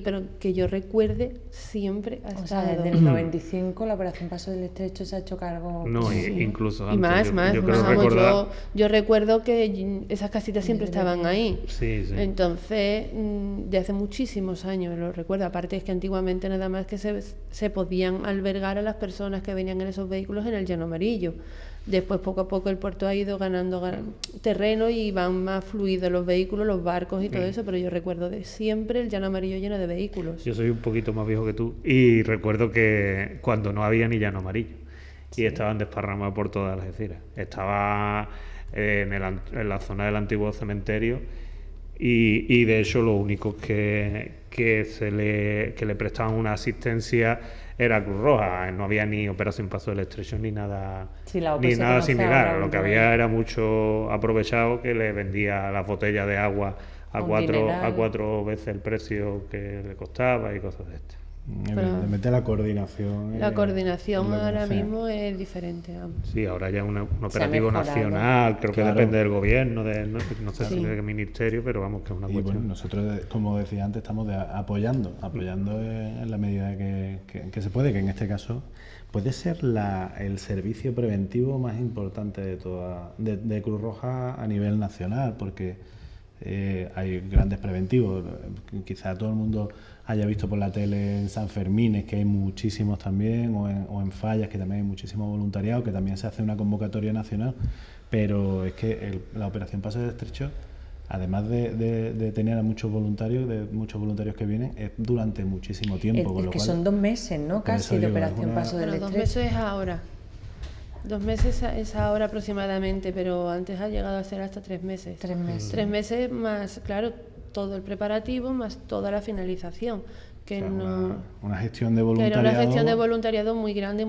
Pero que yo recuerde, siempre ha O sea, estado... desde el 95 la operación Paso del Estrecho se ha hecho cargo... No, incluso Y antes. más, yo creo vamos, recordar. yo recuerdo que esas casitas siempre estaban ahí. Sí, sí. Entonces, de hace muchísimos años lo recuerdo. Aparte es que antiguamente nada más que se podían albergar a las personas que venían en esos vehículos en el llano amarillo. Después, poco a poco, el puerto ha ido ganando terreno y van más fluidos los vehículos, los barcos y todo eso, pero yo recuerdo de siempre el llano amarillo lleno de vehículos. Yo soy un poquito más viejo que tú y recuerdo que cuando no había ni llano amarillo y estaban desparramados por todas las Algeciras. Estaba en la zona del antiguo cementerio y de hecho lo único que le prestaban una asistencia era Cruz Roja. No había ni Operación Paso del Estrecho ni nada, Sí, la OPE ni se nada conoce similar. ahora Lo que un había poco. era mucho aprovechado que le vendía las botellas de agua a Un cuatro dineral. veces el precio que le costaba y cosas de estas. Evidentemente la coordinación... La es coordinación lo que ahora hace. mismo es diferente. Vamos. Sí, ahora ya un operativo mejorado. nacional, creo que Claro. depende del gobierno, no sé si Sí. de qué ministerio, pero vamos, que es una Y cuestión. bueno, nosotros, como decía antes, estamos apoyando en la medida que se puede, que en este caso puede ser el servicio preventivo más importante de Cruz Roja a nivel nacional, porque hay grandes preventivos. Quizá todo el mundo haya visto por la tele en San Fermín, que hay muchísimos también, o en Fallas, que también hay muchísimo voluntariado, que también se hace una convocatoria nacional, pero es que la Operación Paso del Estrecho, además de tener a muchos voluntarios que vienen, es durante muchísimo tiempo. Con Es lo que cual, son 2 meses, ¿no? por eso Casi de digo, es operación una- Paso del Bueno, 2 Estrecho. meses es ahora. 2 meses es ahora aproximadamente, pero antes ha llegado a ser hasta 3 meses. 3 meses. 3 meses más, claro, todo el preparativo más toda la finalización. Que o sea, no... una gestión de Que era voluntariado. una gestión de voluntariado muy grande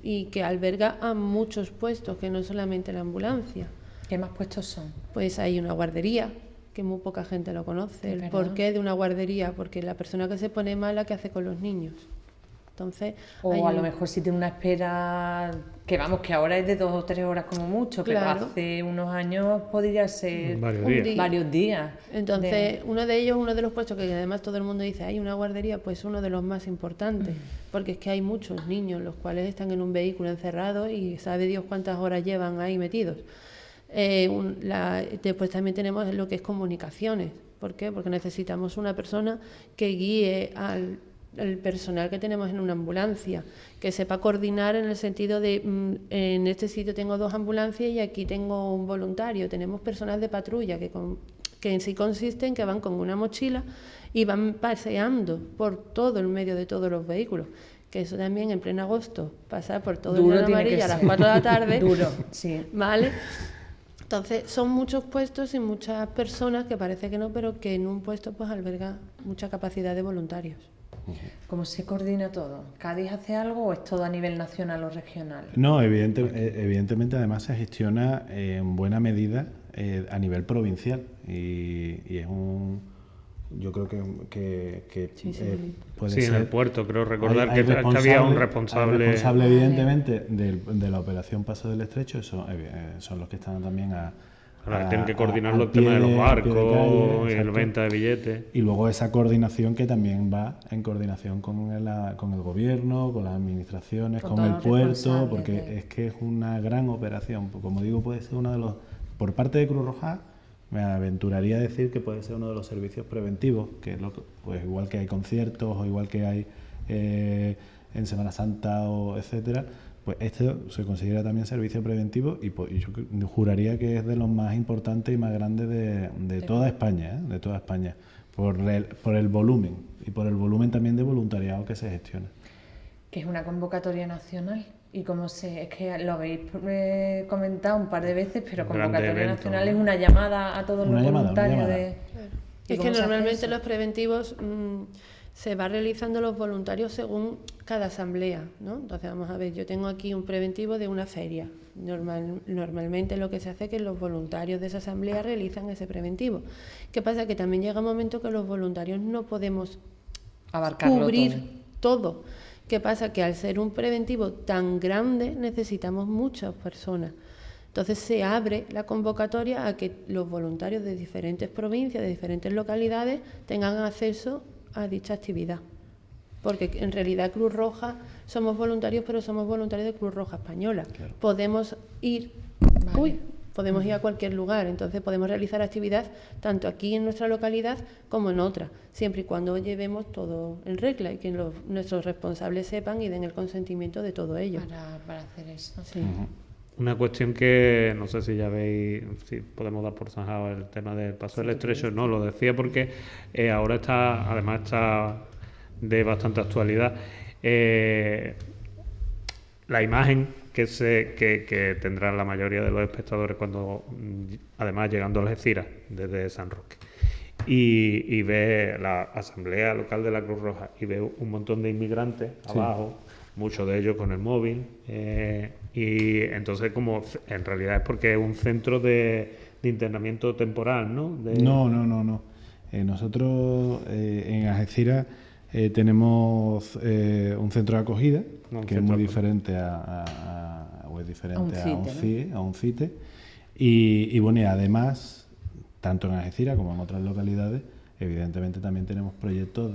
y que alberga a muchos puestos, que no solamente la ambulancia. ¿Qué más puestos son? Pues hay una guardería, que muy poca gente lo conoce. Es ¿El verdad. porqué de una guardería? Porque la persona que se pone mala, ¿qué hace con los niños? Entonces, O hay a lo un- mejor si tiene una espera, que vamos, que ahora es de 2 o 3 horas como mucho, Claro. pero hace unos años podría ser Varios un días. día. varios días. Entonces, uno de ellos, uno de los puestos que además todo el mundo dice, hay una guardería, pues uno de los más importantes, porque es que hay muchos niños los cuales están en un vehículo encerrados y sabe Dios cuántas horas llevan ahí metidos. Después también tenemos lo que es comunicaciones. ¿Por qué? Porque necesitamos una persona que guíe al personal que tenemos en una ambulancia, que sepa coordinar en el sentido de en este sitio tengo 2 ambulancias y aquí tengo un voluntario. Tenemos personas de patrulla que en sí consiste en que van con una mochila y van paseando por todo el medio de todos los vehículos. Que eso también en pleno agosto, pasar por todo Duro el tiene que amarillo a las ser. 4 de la tarde. Duro, sí. ¿Vale? Entonces, son muchos puestos y muchas personas que parece que no, pero que en un puesto pues alberga mucha capacidad de voluntarios. ¿Cómo se coordina todo? ¿Cádiz hace algo o es todo a nivel nacional o regional? No, evidentemente además se gestiona en buena medida a nivel provincial y es yo creo que puede Sí, ser. en el puerto, creo recordar Hay que había un hay responsable. evidentemente de la Operación Paso del Estrecho, son los que están también Ahora tienen que coordinar al los temas de pie los a pie de barcos, calle, y el exacto. venta de billetes. Y luego esa coordinación que también va en coordinación con el gobierno, con las administraciones, Con con todos el los puerto, responsables porque de- es que es una gran operación. Como digo, puede ser uno de los... Por parte de Cruz Roja, me aventuraría a decir que puede ser uno de los servicios preventivos, que es pues igual que hay conciertos o igual que hay en Semana Santa o etcétera, Pues esto se considera también servicio preventivo y pues, yo juraría que es de los más importantes y más grandes de toda España, ¿eh? De toda España, por el volumen y por el volumen también de voluntariado que se gestiona. Que es una convocatoria nacional. Y es que lo habéis comentado un par de veces, pero convocatoria evento, nacional ¿no? es una llamada a todos los voluntarios llamada. de... ¿Y Es cómo que se hace normalmente eso? los preventivos se va realizando los voluntarios según cada asamblea, ¿no? Entonces, vamos a ver, yo tengo aquí un preventivo de una feria. Normalmente lo que se hace es que los voluntarios de esa asamblea realizan ese preventivo. ¿Qué pasa? Que también llega un momento que los voluntarios no podemos Abarcarlo cubrir todo. todo. ¿Qué pasa? Que al ser un preventivo tan grande necesitamos muchas personas. Entonces se abre la convocatoria a que los voluntarios de diferentes provincias, de diferentes localidades, tengan acceso a dicha actividad. Porque en realidad Cruz Roja somos voluntarios, pero somos voluntarios de Cruz Roja Española. Claro. Podemos ir, podemos ir a cualquier lugar, entonces podemos realizar actividad tanto aquí en nuestra localidad como en otra, siempre y cuando llevemos todo en regla y que nuestros responsables sepan y den el consentimiento de todo ello. Para hacer eso. Sí. Una cuestión que no sé si ya veis, si podemos dar por zanjado el tema del paso del estrecho, no, lo decía porque ahora además está de bastante actualidad. La imagen que tendrán la mayoría de los espectadores cuando, además llegando a Algeciras desde San Roque, y ve la asamblea local de la Cruz Roja y ve un montón de inmigrantes abajo, muchos de ellos con el móvil, y entonces como en realidad es porque es un centro de internamiento temporal, ¿no? No. Nosotros en Algeciras tenemos un centro de acogida que es muy diferente a un CITE. Y bueno, y además, tanto en Algeciras como en otras localidades, evidentemente también tenemos proyectos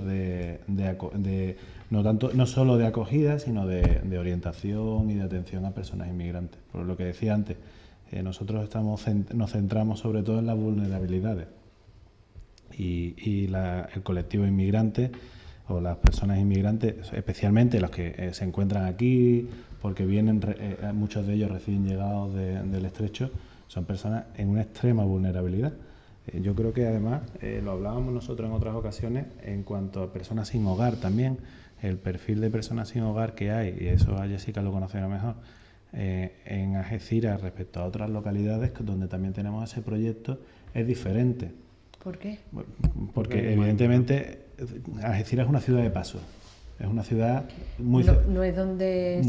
no solo de acogida, sino de orientación y de atención a personas inmigrantes. Por lo que decía antes, nosotros nos centramos sobre todo en las vulnerabilidades y el colectivo inmigrante o las personas inmigrantes, especialmente los que se encuentran aquí, porque vienen, muchos de ellos recién llegados del estrecho, son personas en una extrema vulnerabilidad. Yo creo que además, lo hablábamos nosotros en otras ocasiones, en cuanto a personas sin hogar también, el perfil de personas sin hogar que hay, y eso a Jessica lo conocerá mejor, en Algeciras respecto a otras localidades donde también tenemos ese proyecto, es diferente. ¿Por qué? Porque evidentemente Algeciras es una ciudad de paso, es una ciudad muy... No es donde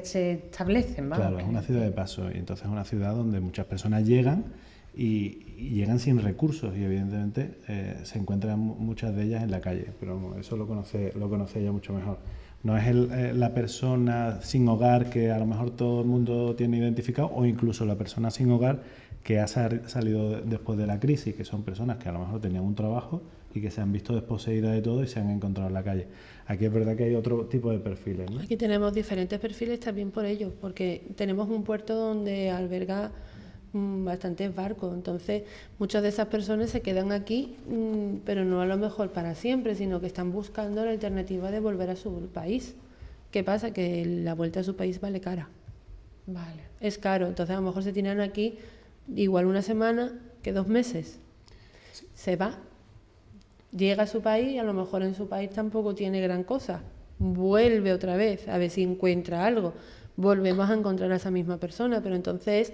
se establecen, vamos. Claro, es una ciudad de paso y entonces es una ciudad donde muchas personas llegan y llegan sin recursos y evidentemente se encuentran muchas de ellas en la calle, pero eso lo conoce ella mucho mejor. No es la persona sin hogar que a lo mejor todo el mundo tiene identificado o incluso la persona sin hogar que ha salido después de la crisis, que son personas que a lo mejor tenían un trabajo y que se han visto desposeídas de todo y se han encontrado en la calle. Aquí es verdad que hay otro tipo de perfiles, ¿no? Aquí tenemos diferentes perfiles también por ello, porque tenemos un puerto donde alberga bastantes barcos, entonces muchas de esas personas se quedan aquí, pero no a lo mejor para siempre, sino que están buscando la alternativa de volver a su país. ¿Qué pasa? Que la vuelta a su país vale cara. Vale. Es caro, entonces a lo mejor se tiran aquí igual una semana que 2 meses. Se va, llega a su país y a lo mejor en su país tampoco tiene gran cosa. Vuelve otra vez a ver si encuentra algo. Volvemos a encontrar a esa misma persona, pero entonces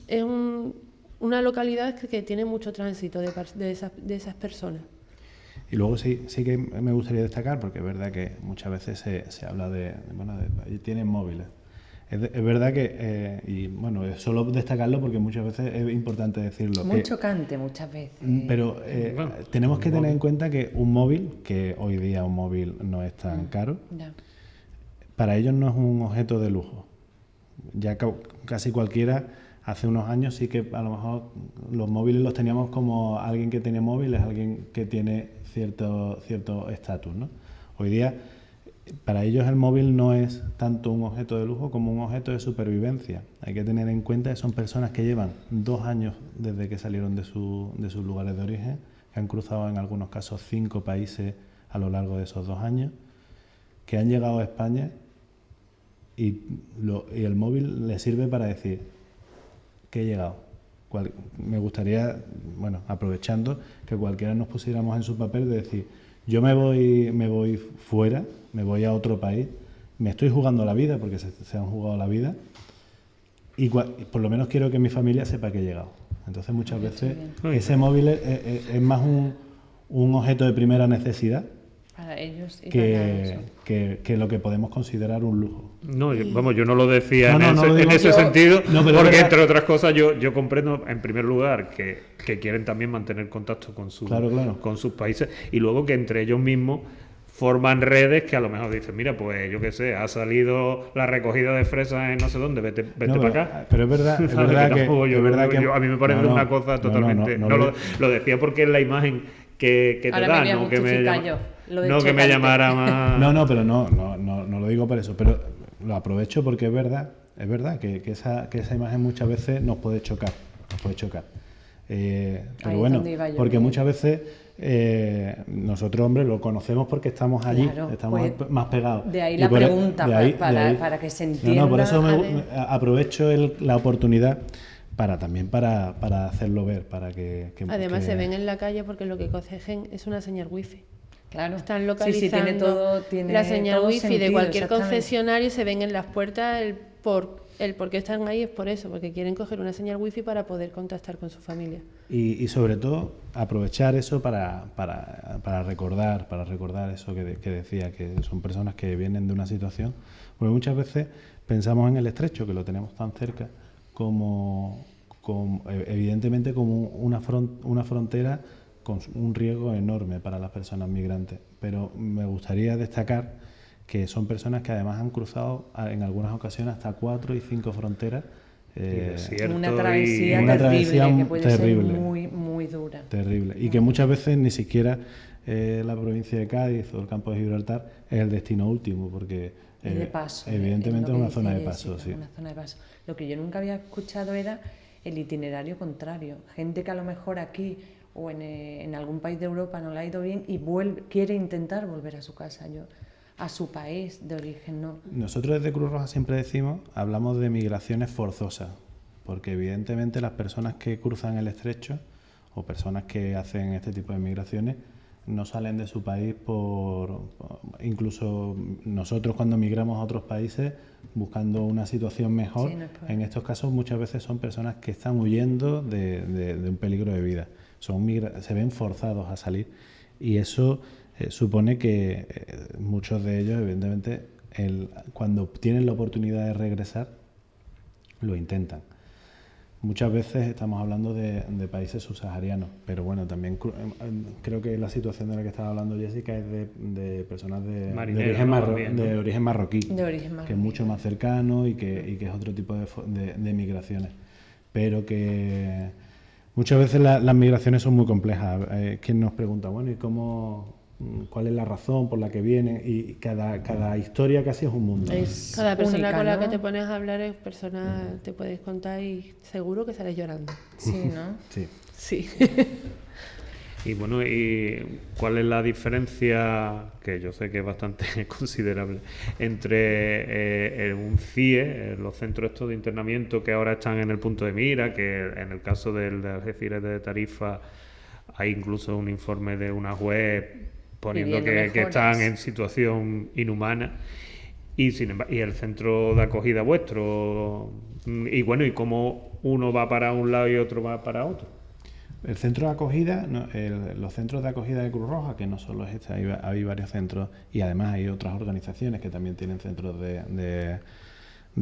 es una localidad que tiene mucho tránsito de esas personas. Y luego sí que me gustaría destacar, porque es verdad que muchas veces se habla tienen móviles. Es verdad que, y bueno, es solo destacarlo porque muchas veces es importante decirlo. Muy chocante muchas veces. Pero tenemos que tener en cuenta que un móvil, que hoy día un móvil no es tan caro, para ellos no es un objeto de lujo. Ya casi cualquiera, hace unos años sí que a lo mejor los móviles los teníamos como alguien que tiene móviles, alguien que tiene cierto estatus, ¿no? Hoy día, para ellos el móvil no es tanto un objeto de lujo como un objeto de supervivencia. Hay que tener en cuenta que son personas que llevan 2 años desde que salieron de sus lugares de origen, que han cruzado en algunos casos 5 países a lo largo de esos 2 años, que han llegado a España y el móvil le sirve para decir que he llegado. Me gustaría, bueno, aprovechando que cualquiera nos pusiéramos en su papel de decir, yo me voy fuera, me voy a otro país, me estoy jugando la vida, porque se han jugado la vida, y por lo menos quiero que mi familia sepa que he llegado. Entonces muchas veces ese móvil es más un objeto de primera necesidad para ellos y que lo que podemos considerar un lujo. No, yo no lo decía en ese yo, sentido, porque entre verdad, otras cosas yo comprendo en primer lugar que quieren también mantener contacto con con sus países, y luego que entre ellos mismos forman redes que a lo mejor dicen, mira, pues yo qué sé, ha salido la recogida de fresas en no sé dónde, vete para acá. Pero es verdad que a mí me parece una cosa totalmente... Lo decía porque es la imagen que te ahora da, no que me llamara más... pero no lo digo por eso, pero lo aprovecho porque es verdad que esa imagen muchas veces nos puede chocar. Pero bueno, porque muchas veces nosotros, hombre, lo conocemos porque estamos allí, estamos más pegados. De ahí la pregunta, para que se entienda. Por eso aprovecho la oportunidad también para hacerlo ver, para que además se ven en la calle porque lo que cogen es una señal wifi. Claro. Están localizando tiene la señal todo wifi sentido, de cualquier concesionario, y se ven en las puertas el por qué están ahí, es por eso, porque quieren coger una señal wifi para poder contactar con su familia. Y sobre todo aprovechar eso para recordar eso que decía, que son personas que vienen de una situación, porque muchas veces pensamos en el estrecho, que lo tenemos tan cerca, como evidentemente como una frontera con un riesgo enorme para las personas migrantes, pero me gustaría destacar que son personas que además han cruzado en algunas ocasiones hasta 4 y 5 fronteras. Una travesía que puede ser muy, muy dura. Terrible. Y que muchas veces ni siquiera la provincia de Cádiz o el campo de Gibraltar es el destino último, porque de paso, evidentemente es una zona de paso. Sí. Una zona de paso. Lo que yo nunca había escuchado era el itinerario contrario. Gente que a lo mejor aquí o en algún país de Europa no le ha ido bien y quiere intentar volver a su casa. A su país de origen, ¿no? Nosotros desde Cruz Roja siempre hablamos de migraciones forzosas, porque evidentemente las personas que cruzan el estrecho o personas que hacen este tipo de migraciones no salen de su país incluso nosotros cuando migramos a otros países buscando una situación mejor, en estos casos muchas veces son personas que están huyendo de un peligro de vida, se ven forzados a salir, y eso supone que muchos de ellos, evidentemente, cuando tienen la oportunidad de regresar, lo intentan. Muchas veces estamos hablando de países subsaharianos, pero bueno, también creo que la situación de la que estaba hablando Jessica es de personas de origen marroquí, que es mucho más cercano y que es otro tipo de migraciones. Pero que muchas veces las migraciones son muy complejas. ¿Quién nos pregunta, bueno, y cuál es la razón por la que vienen? Y cada historia casi es un mundo. Cada persona única, con la ¿no? que te pones a hablar es persona, te puedes contar y seguro que sales llorando. Sí, ¿no? Sí. Y bueno, ¿y cuál es la diferencia, que yo sé que es bastante considerable, entre un CIE, los centros estos de internamiento que ahora están en el punto de mira, que en el caso del de Algeciras de Tarifa hay incluso un informe de una web poniendo que están en situación inhumana, y el centro de acogida vuestro, y bueno, y cómo uno va para un lado y otro va para otro? El centro de acogida, los centros de acogida de Cruz Roja, que no solo es este, hay varios centros, y además hay otras organizaciones que también tienen centros de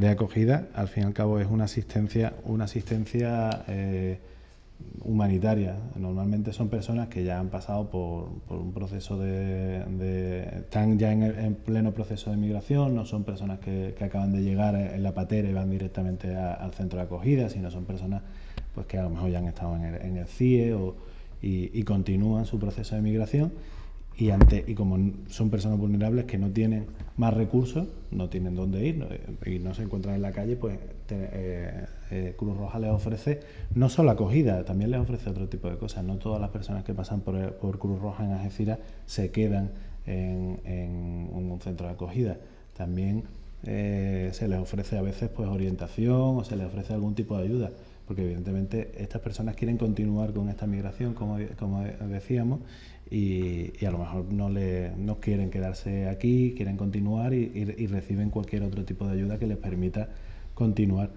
acogida. Al fin y al cabo es una asistencia humanitaria. Normalmente son personas que ya han pasado por un proceso están ya en pleno proceso de migración, no son personas que acaban de llegar en la patera y van directamente al centro de acogida, sino son personas pues que a lo mejor ya han estado en el CIE y continúan su proceso de migración, y como son personas vulnerables que no tienen más recursos, no tienen dónde ir y no se encuentran en la calle, pues Cruz Roja les ofrece no solo acogida, también les ofrece otro tipo de cosas. No todas las personas que pasan por Cruz Roja en Algeciras se quedan en un centro de acogida. También se les ofrece a veces pues orientación o se les ofrece algún tipo de ayuda, porque evidentemente estas personas quieren continuar con esta migración, como decíamos, y a lo mejor no quieren quedarse aquí, quieren continuar y reciben cualquier otro tipo de ayuda que les permita continuar.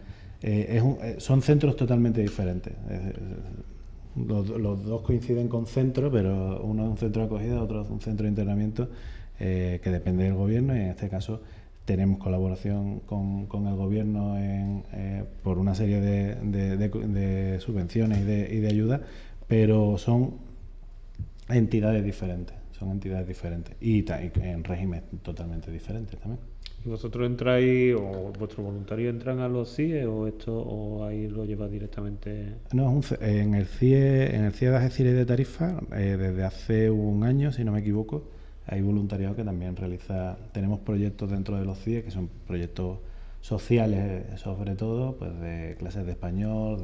Son centros totalmente diferentes. Los dos coinciden con centro, pero uno es un centro de acogida, otro es un centro de internamiento que depende del gobierno, y en este caso tenemos colaboración con el gobierno por una serie de subvenciones y de ayudas, pero son entidades diferentes y en régimen totalmente diferentes también. ¿Y vosotros entráis o vuestros voluntarios entran a los CIE o ahí lo lleva directamente? No, en el CIE de Algeciras y de Tarifa, desde hace un año, si no me equivoco, hay voluntariado que también tenemos proyectos dentro de los CIE que son proyectos sociales, sobre todo, pues de clases de español,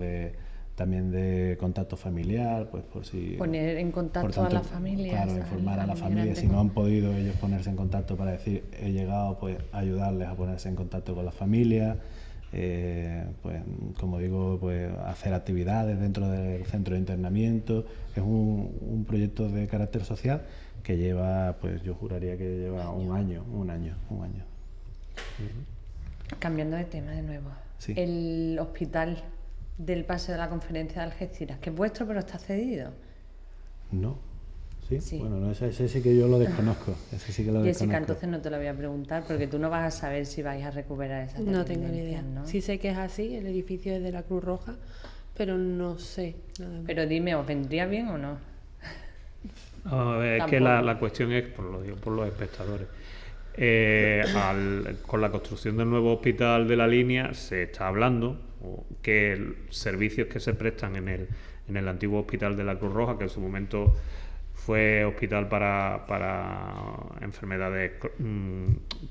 también de contacto familiar, pues por si... Poner en contacto a las familias. Claro, informar a la familia, si no han podido ellos ponerse en contacto para decir, he llegado, pues ayudarles a ponerse en contacto con la familia, pues como digo, pues hacer actividades dentro del centro de internamiento. Es un proyecto de carácter social que lleva, pues yo juraría que lleva un año. Cambiando de tema de nuevo. Sí. El hospital del Paseo de la Conferencia de Algeciras, que es vuestro pero está cedido. No. ¿Sí? Sí. Bueno, no, ese sí que yo lo desconozco. Ese sí que lo Jessica, desconozco. entonces no te lo voy a preguntar porque tú no vas a saber si vais a recuperar esa No tengo ni idea. ¿no? Sí sé que es así, el edificio es de la Cruz Roja, pero no sé nada más. Pero dime, ¿os vendría bien o no? Es que la cuestión es, lo digo por los espectadores, con la construcción del nuevo hospital de la línea se está hablando que servicios que se prestan en el antiguo hospital de la Cruz Roja, que en su momento fue hospital para enfermedades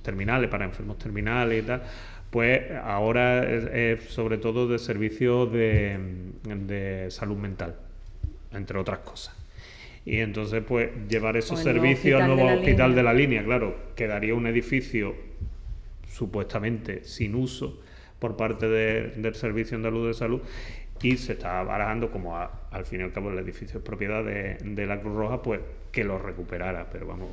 terminales, para enfermos terminales y tal, pues ahora es sobre todo de servicios de salud mental, entre otras cosas. Y entonces, pues, llevar esos servicios al nuevo hospital de la línea, claro, quedaría un edificio supuestamente sin uso por parte del Servicio Andaluz de Salud, y se está barajando, como al fin y al cabo el edificio es propiedad de la Cruz Roja, pues que lo recuperara, pero vamos,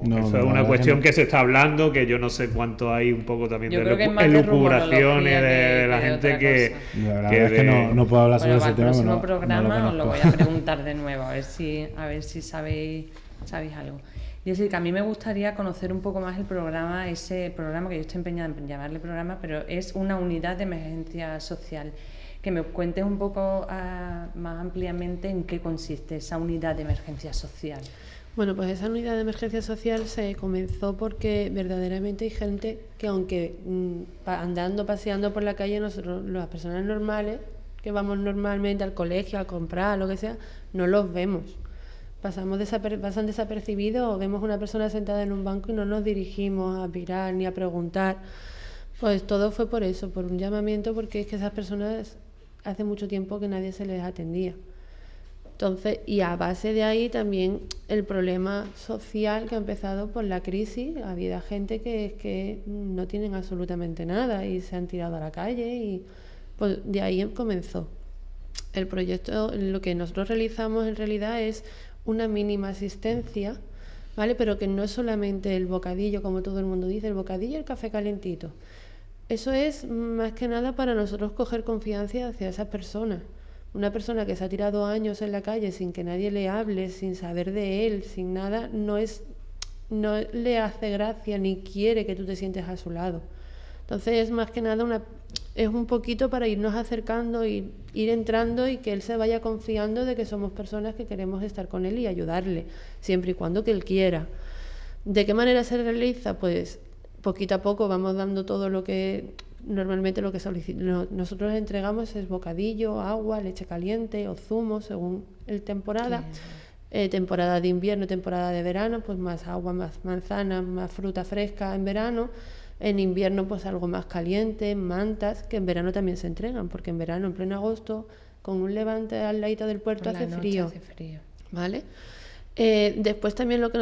eso es una cuestión que se está hablando, que yo no sé cuánto hay un poco también de elucubraciones de la gente que... La verdad es que no puedo hablar sobre ese tema. Para el próximo programa os lo voy a preguntar de nuevo, a ver si sabéis algo. Jessica, a mí me gustaría conocer un poco más ese programa que yo estoy empeñada en llamarle programa, pero es una unidad de emergencia social. Que me cuentes un poco más ampliamente en qué consiste esa unidad de emergencia social. Bueno, pues esa unidad de emergencia social se comenzó porque verdaderamente hay gente que, aunque paseando por la calle, nosotros, las personas normales, que vamos normalmente al colegio, a comprar, lo que sea, no los vemos. Pasan desapercibidos, o vemos una persona sentada en un banco y no nos dirigimos a mirar ni a preguntar. Pues todo fue por eso, por un llamamiento, porque es que esas personas hace mucho tiempo que nadie se les atendía. Entonces, y a base de ahí también el problema social que ha empezado por la crisis. Ha habido gente que no tienen absolutamente nada y se han tirado a la calle, y pues de ahí comenzó. El proyecto, lo que nosotros realizamos en realidad es una mínima asistencia, ¿vale? Pero que no es solamente el bocadillo, como todo el mundo dice, el bocadillo y el café calentito. Eso es más que nada para nosotros coger confianza hacia esa persona. Una persona que se ha tirado años en la calle sin que nadie le hable, sin saber de él, sin nada, no le hace gracia ni quiere que tú te sientes a su lado. Entonces es más que nada es un poquito para irnos acercando y ir entrando, y que él se vaya confiando de que somos personas que queremos estar con él y ayudarle, siempre y cuando que él quiera. ¿De qué manera se realiza? Pues poquito a poco vamos dando todo lo que normalmente nosotros entregamos es bocadillo, agua, leche caliente o zumo según el temporada. Temporada de invierno, temporada de verano, pues más agua, más manzana, más fruta fresca en verano. En invierno pues algo más caliente, mantas, que en verano también se entregan, porque en verano, en pleno agosto, con un levante al ladito del puerto hace frío. ¿Vale? Después también lo que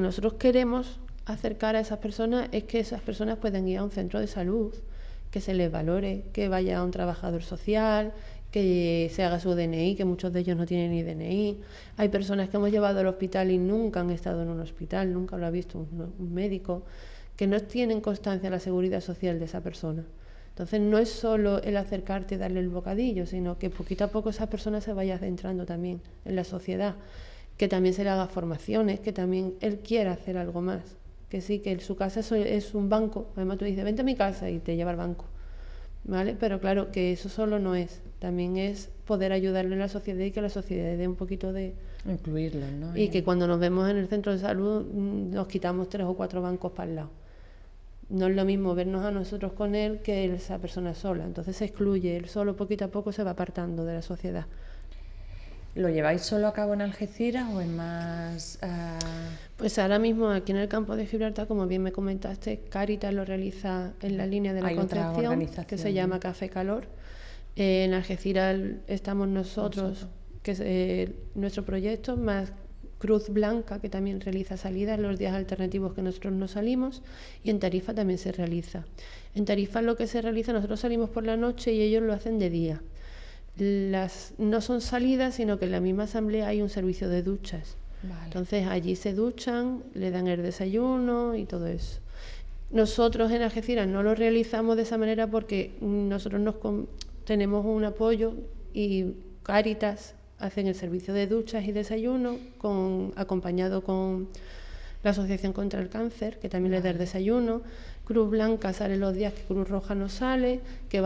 nosotros queremos acercar a esas personas es que esas personas pueden ir a un centro de salud, que se les valore, que vaya a un trabajador social, que se haga su DNI, que muchos de ellos no tienen ni DNI. Hay personas que hemos llevado al hospital y nunca han estado en un hospital, nunca lo ha visto un médico, que no tienen constancia de la seguridad social de esa persona. Entonces no es solo el acercarte y darle el bocadillo, sino que poquito a poco esa persona se vaya adentrando también en la sociedad, que también se le haga formaciones, que también él quiera hacer algo más. Que sí, que su casa es un banco. Además tú dices, vente a mi casa y te lleva al banco, ¿vale? Pero claro, que eso solo no es. También es poder ayudarle a la sociedad y que la sociedad dé un poquito de... Incluirlo, ¿no? Y que cuando nos vemos en el centro de salud nos quitamos 3 o 4 bancos para el lado. No es lo mismo vernos a nosotros con él que esa persona sola. Entonces se excluye. Él solo poquito a poco se va apartando de la sociedad. ¿Lo lleváis solo a cabo en Algeciras o en más...? Pues ahora mismo aquí en el campo de Gibraltar, como bien me comentaste, Cáritas lo realiza en la línea de la Hay otra Concepción, organización, que se llama Café Calor. En Algeciras estamos nosotros, que es nuestro proyecto, más Cruz Blanca, que también realiza salidas los días alternativos que nosotros no salimos, y en Tarifa también se realiza. En Tarifa lo que se realiza, nosotros salimos por la noche y ellos lo hacen de día. No son salidas, sino que en la misma asamblea hay un servicio de duchas. Vale. Entonces allí se duchan, le dan el desayuno y todo eso. Nosotros en Algeciras no lo realizamos de esa manera porque nosotros tenemos un apoyo y Cáritas hacen el servicio de duchas y desayuno acompañado con la Asociación contra el Cáncer, que también les da el desayuno. Cruz Blanca sale los días que Cruz Roja no sale, que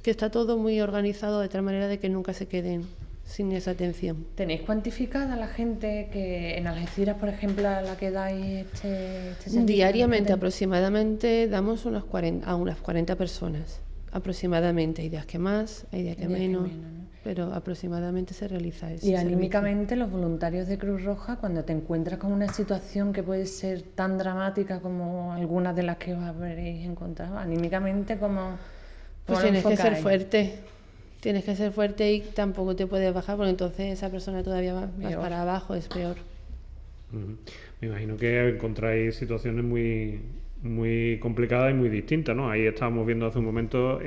está todo muy organizado de tal manera de que nunca se queden sin esa atención. ¿Tenéis cuantificada la gente que en Algeciras, por ejemplo, a la que dais este servicio? Diariamente aproximadamente damos a unas 40 personas, aproximadamente. Hay días que más, hay días que menos, ¿no? Pero aproximadamente se realiza eso. Y anímicamente los voluntarios de Cruz Roja, cuando te encuentras con una situación que puede ser tan dramática como algunas de las que os habréis encontrado, anímicamente ¿cómo pues tienes que ser fuerte. Tienes que ser fuerte y tampoco te puedes bajar, porque entonces esa persona todavía va más para abajo, es peor. Me imagino que encontráis situaciones muy, muy complicadas y muy distintas, ¿no? Ahí estábamos viendo hace un momento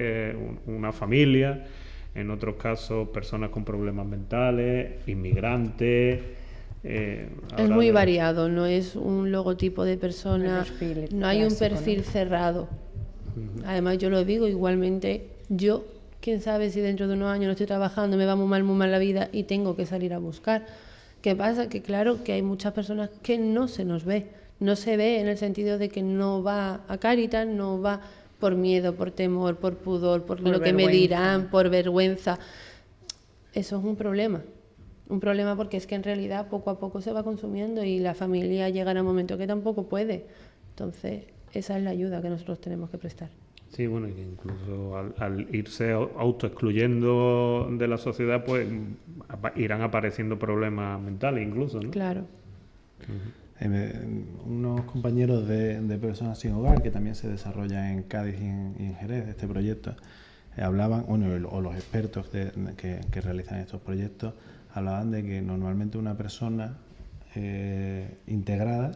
una familia, en otros casos personas con problemas mentales, inmigrantes. Es muy variado, no es un logotipo de persona, no hay un perfil cerrado. Además yo lo digo, igualmente yo, quién sabe si dentro de unos años no estoy trabajando, me va muy mal la vida y tengo que salir a buscar. ¿Qué pasa? Que claro que hay muchas personas que no se nos ve, no se ve en el sentido de que no va a Cáritas, no va por miedo, por temor, por pudor, por lo que me dirán, por vergüenza. Eso es un problema porque es que en realidad poco a poco se va consumiendo y la familia llega a un momento que tampoco puede. Entonces esa es la ayuda que nosotros tenemos que prestar. Sí, bueno, y que incluso al irse autoexcluyendo de la sociedad, pues irán apareciendo problemas mentales incluso, ¿no? Claro. Unos compañeros de Personas Sin Hogar, que también se desarrolla en Cádiz y en Jerez, este proyecto, hablaban, o los expertos que realizan estos proyectos, hablaban de que normalmente una persona integrada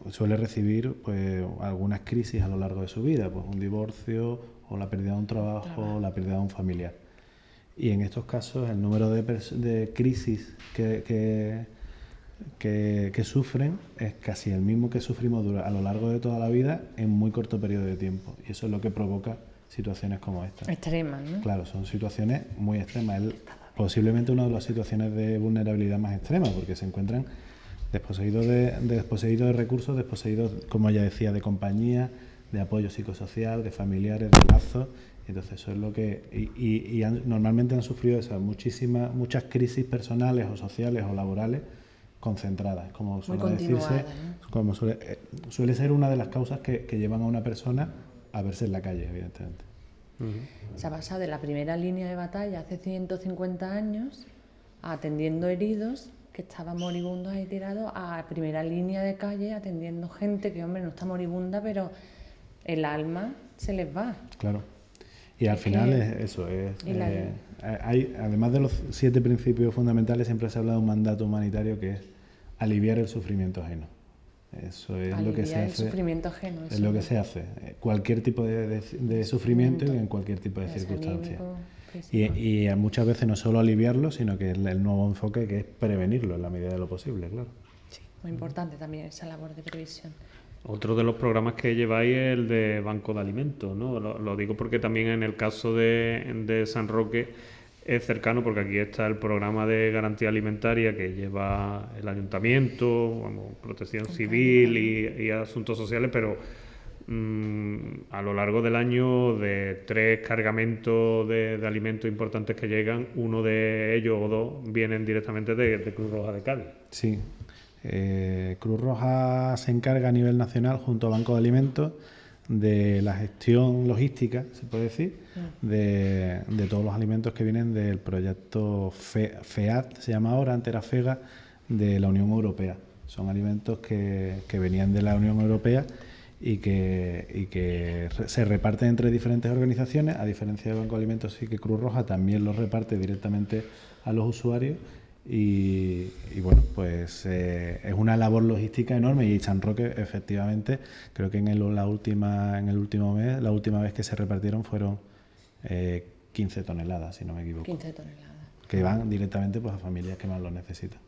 suele recibir pues algunas crisis a lo largo de su vida, pues un divorcio o la pérdida de un trabajo o la pérdida de un familiar. Y en estos casos el número de crisis que sufren es casi el mismo que sufrimos a lo largo de toda la vida en muy corto periodo de tiempo. Y eso es lo que provoca situaciones como esta. Extremas, ¿no? Claro, son situaciones muy extremas. Posiblemente una de las situaciones de vulnerabilidad más extremas, porque se encuentran desposeídos de recursos, desposeídos, como ya decía, de compañía, de apoyo psicosocial, de familiares, de lazos. Entonces eso es lo que... normalmente han sufrido muchas crisis personales o sociales o laborales concentradas, como suele decirse, ¿no? Como suele ser una de las causas que llevan a una persona a verse en la calle, evidentemente. Se ha pasado de la primera línea de batalla hace 150 años, atendiendo heridos que estaban moribundos ahí tirados, a primera línea de calle atendiendo gente que, hombre, no está moribunda, pero el alma se les va. Claro. Y al final es eso. Además de los 7 principios fundamentales, siempre se habla de un mandato humanitario que es aliviar el sufrimiento ajeno. Eso es lo que se Aliviar el hace. sufrimiento ajeno. Es lo que se hace. Cualquier tipo de sufrimiento y en cualquier tipo de ya sea circunstancia. anímico, físico. Y muchas veces no solo aliviarlo, sino que es el nuevo enfoque que es prevenirlo en la medida de lo posible, claro. Sí, muy importante también esa labor de previsión. Otro de los programas que lleváis es el de Banco de Alimentos, ¿no? Lo digo porque también en el caso de San Roque es cercano, porque aquí está el programa de garantía alimentaria que lleva el ayuntamiento, protección civil y asuntos sociales, pero a lo largo del año, de 3 cargamentos de alimentos importantes que llegan, uno de ellos o 2 vienen directamente de Cruz Roja de Cádiz. Sí. Cruz Roja se encarga a nivel nacional, junto a Banco de Alimentos, de la gestión logística, se puede decir, de todos los alimentos que vienen del proyecto FEAD, se llama ahora, antes era FEGA, de la Unión Europea. Son alimentos que venían de la Unión Europea y que se reparten entre diferentes organizaciones. A diferencia de Banco de Alimentos, sí que Cruz Roja también los reparte directamente a los usuarios. Y bueno, pues es una labor logística enorme, y San Roque, efectivamente, creo que en el último mes, la última vez que se repartieron fueron 15 toneladas, si no me equivoco. 15 toneladas. Que van directamente pues a familias que más lo necesitan.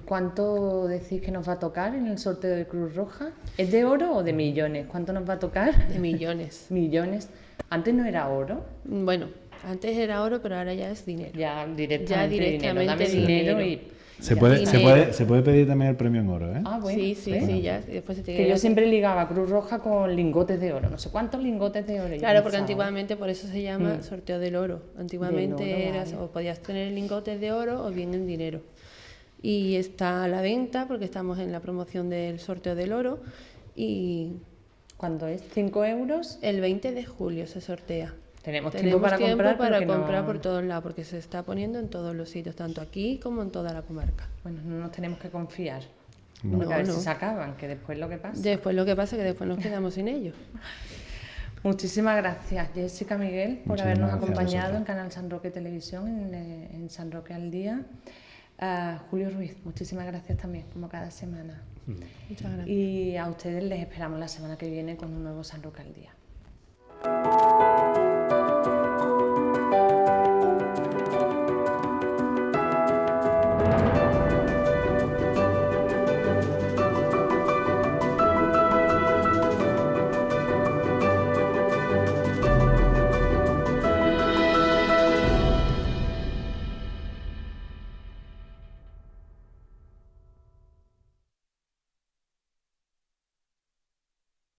¿Cuánto decís que nos va a tocar en el sorteo de Cruz Roja? ¿Es de oro o de millones? ¿Cuánto nos va a tocar? De millones. Millones. Antes no era oro. Bueno, antes era oro, pero ahora ya es dinero. Ya directamente dinero. Dame dinero. dinero y... Se Dinero. puede pedir también el premio en oro, ¿eh? Ah, bueno. Sí, ya. Después se te Que queda- yo siempre ligaba Cruz Roja con lingotes de oro. No sé cuántos lingotes de oro. Yo Claro, porque pensaba, antiguamente por eso se llama sorteo del oro. Antiguamente Del oro, eras vale. o podías tener lingotes de oro o bien el dinero. Y está a la venta porque estamos en la promoción del sorteo del oro y ¿Cuánto es? ¿5 euros? el 20 de julio se sortea. Tenemos tiempo para comprar, pero que no... por todos lados porque se está poniendo en todos los sitios, tanto aquí como en toda la comarca. Bueno, no nos tenemos que confiar. No. Porque a ver No. si se acaban, que después lo que pasa. Después lo que pasa es que después nos quedamos sin ellos. Muchísimas gracias, Jessica, Miguel, por Muchísimas habernos gracias a acompañado vosotros. en Canal San Roque Televisión, en San Roque al Día. Julio Ruiz, muchísimas gracias también, como cada semana. Muchas gracias. Y a ustedes les esperamos la semana que viene con un nuevo San Roque al Día.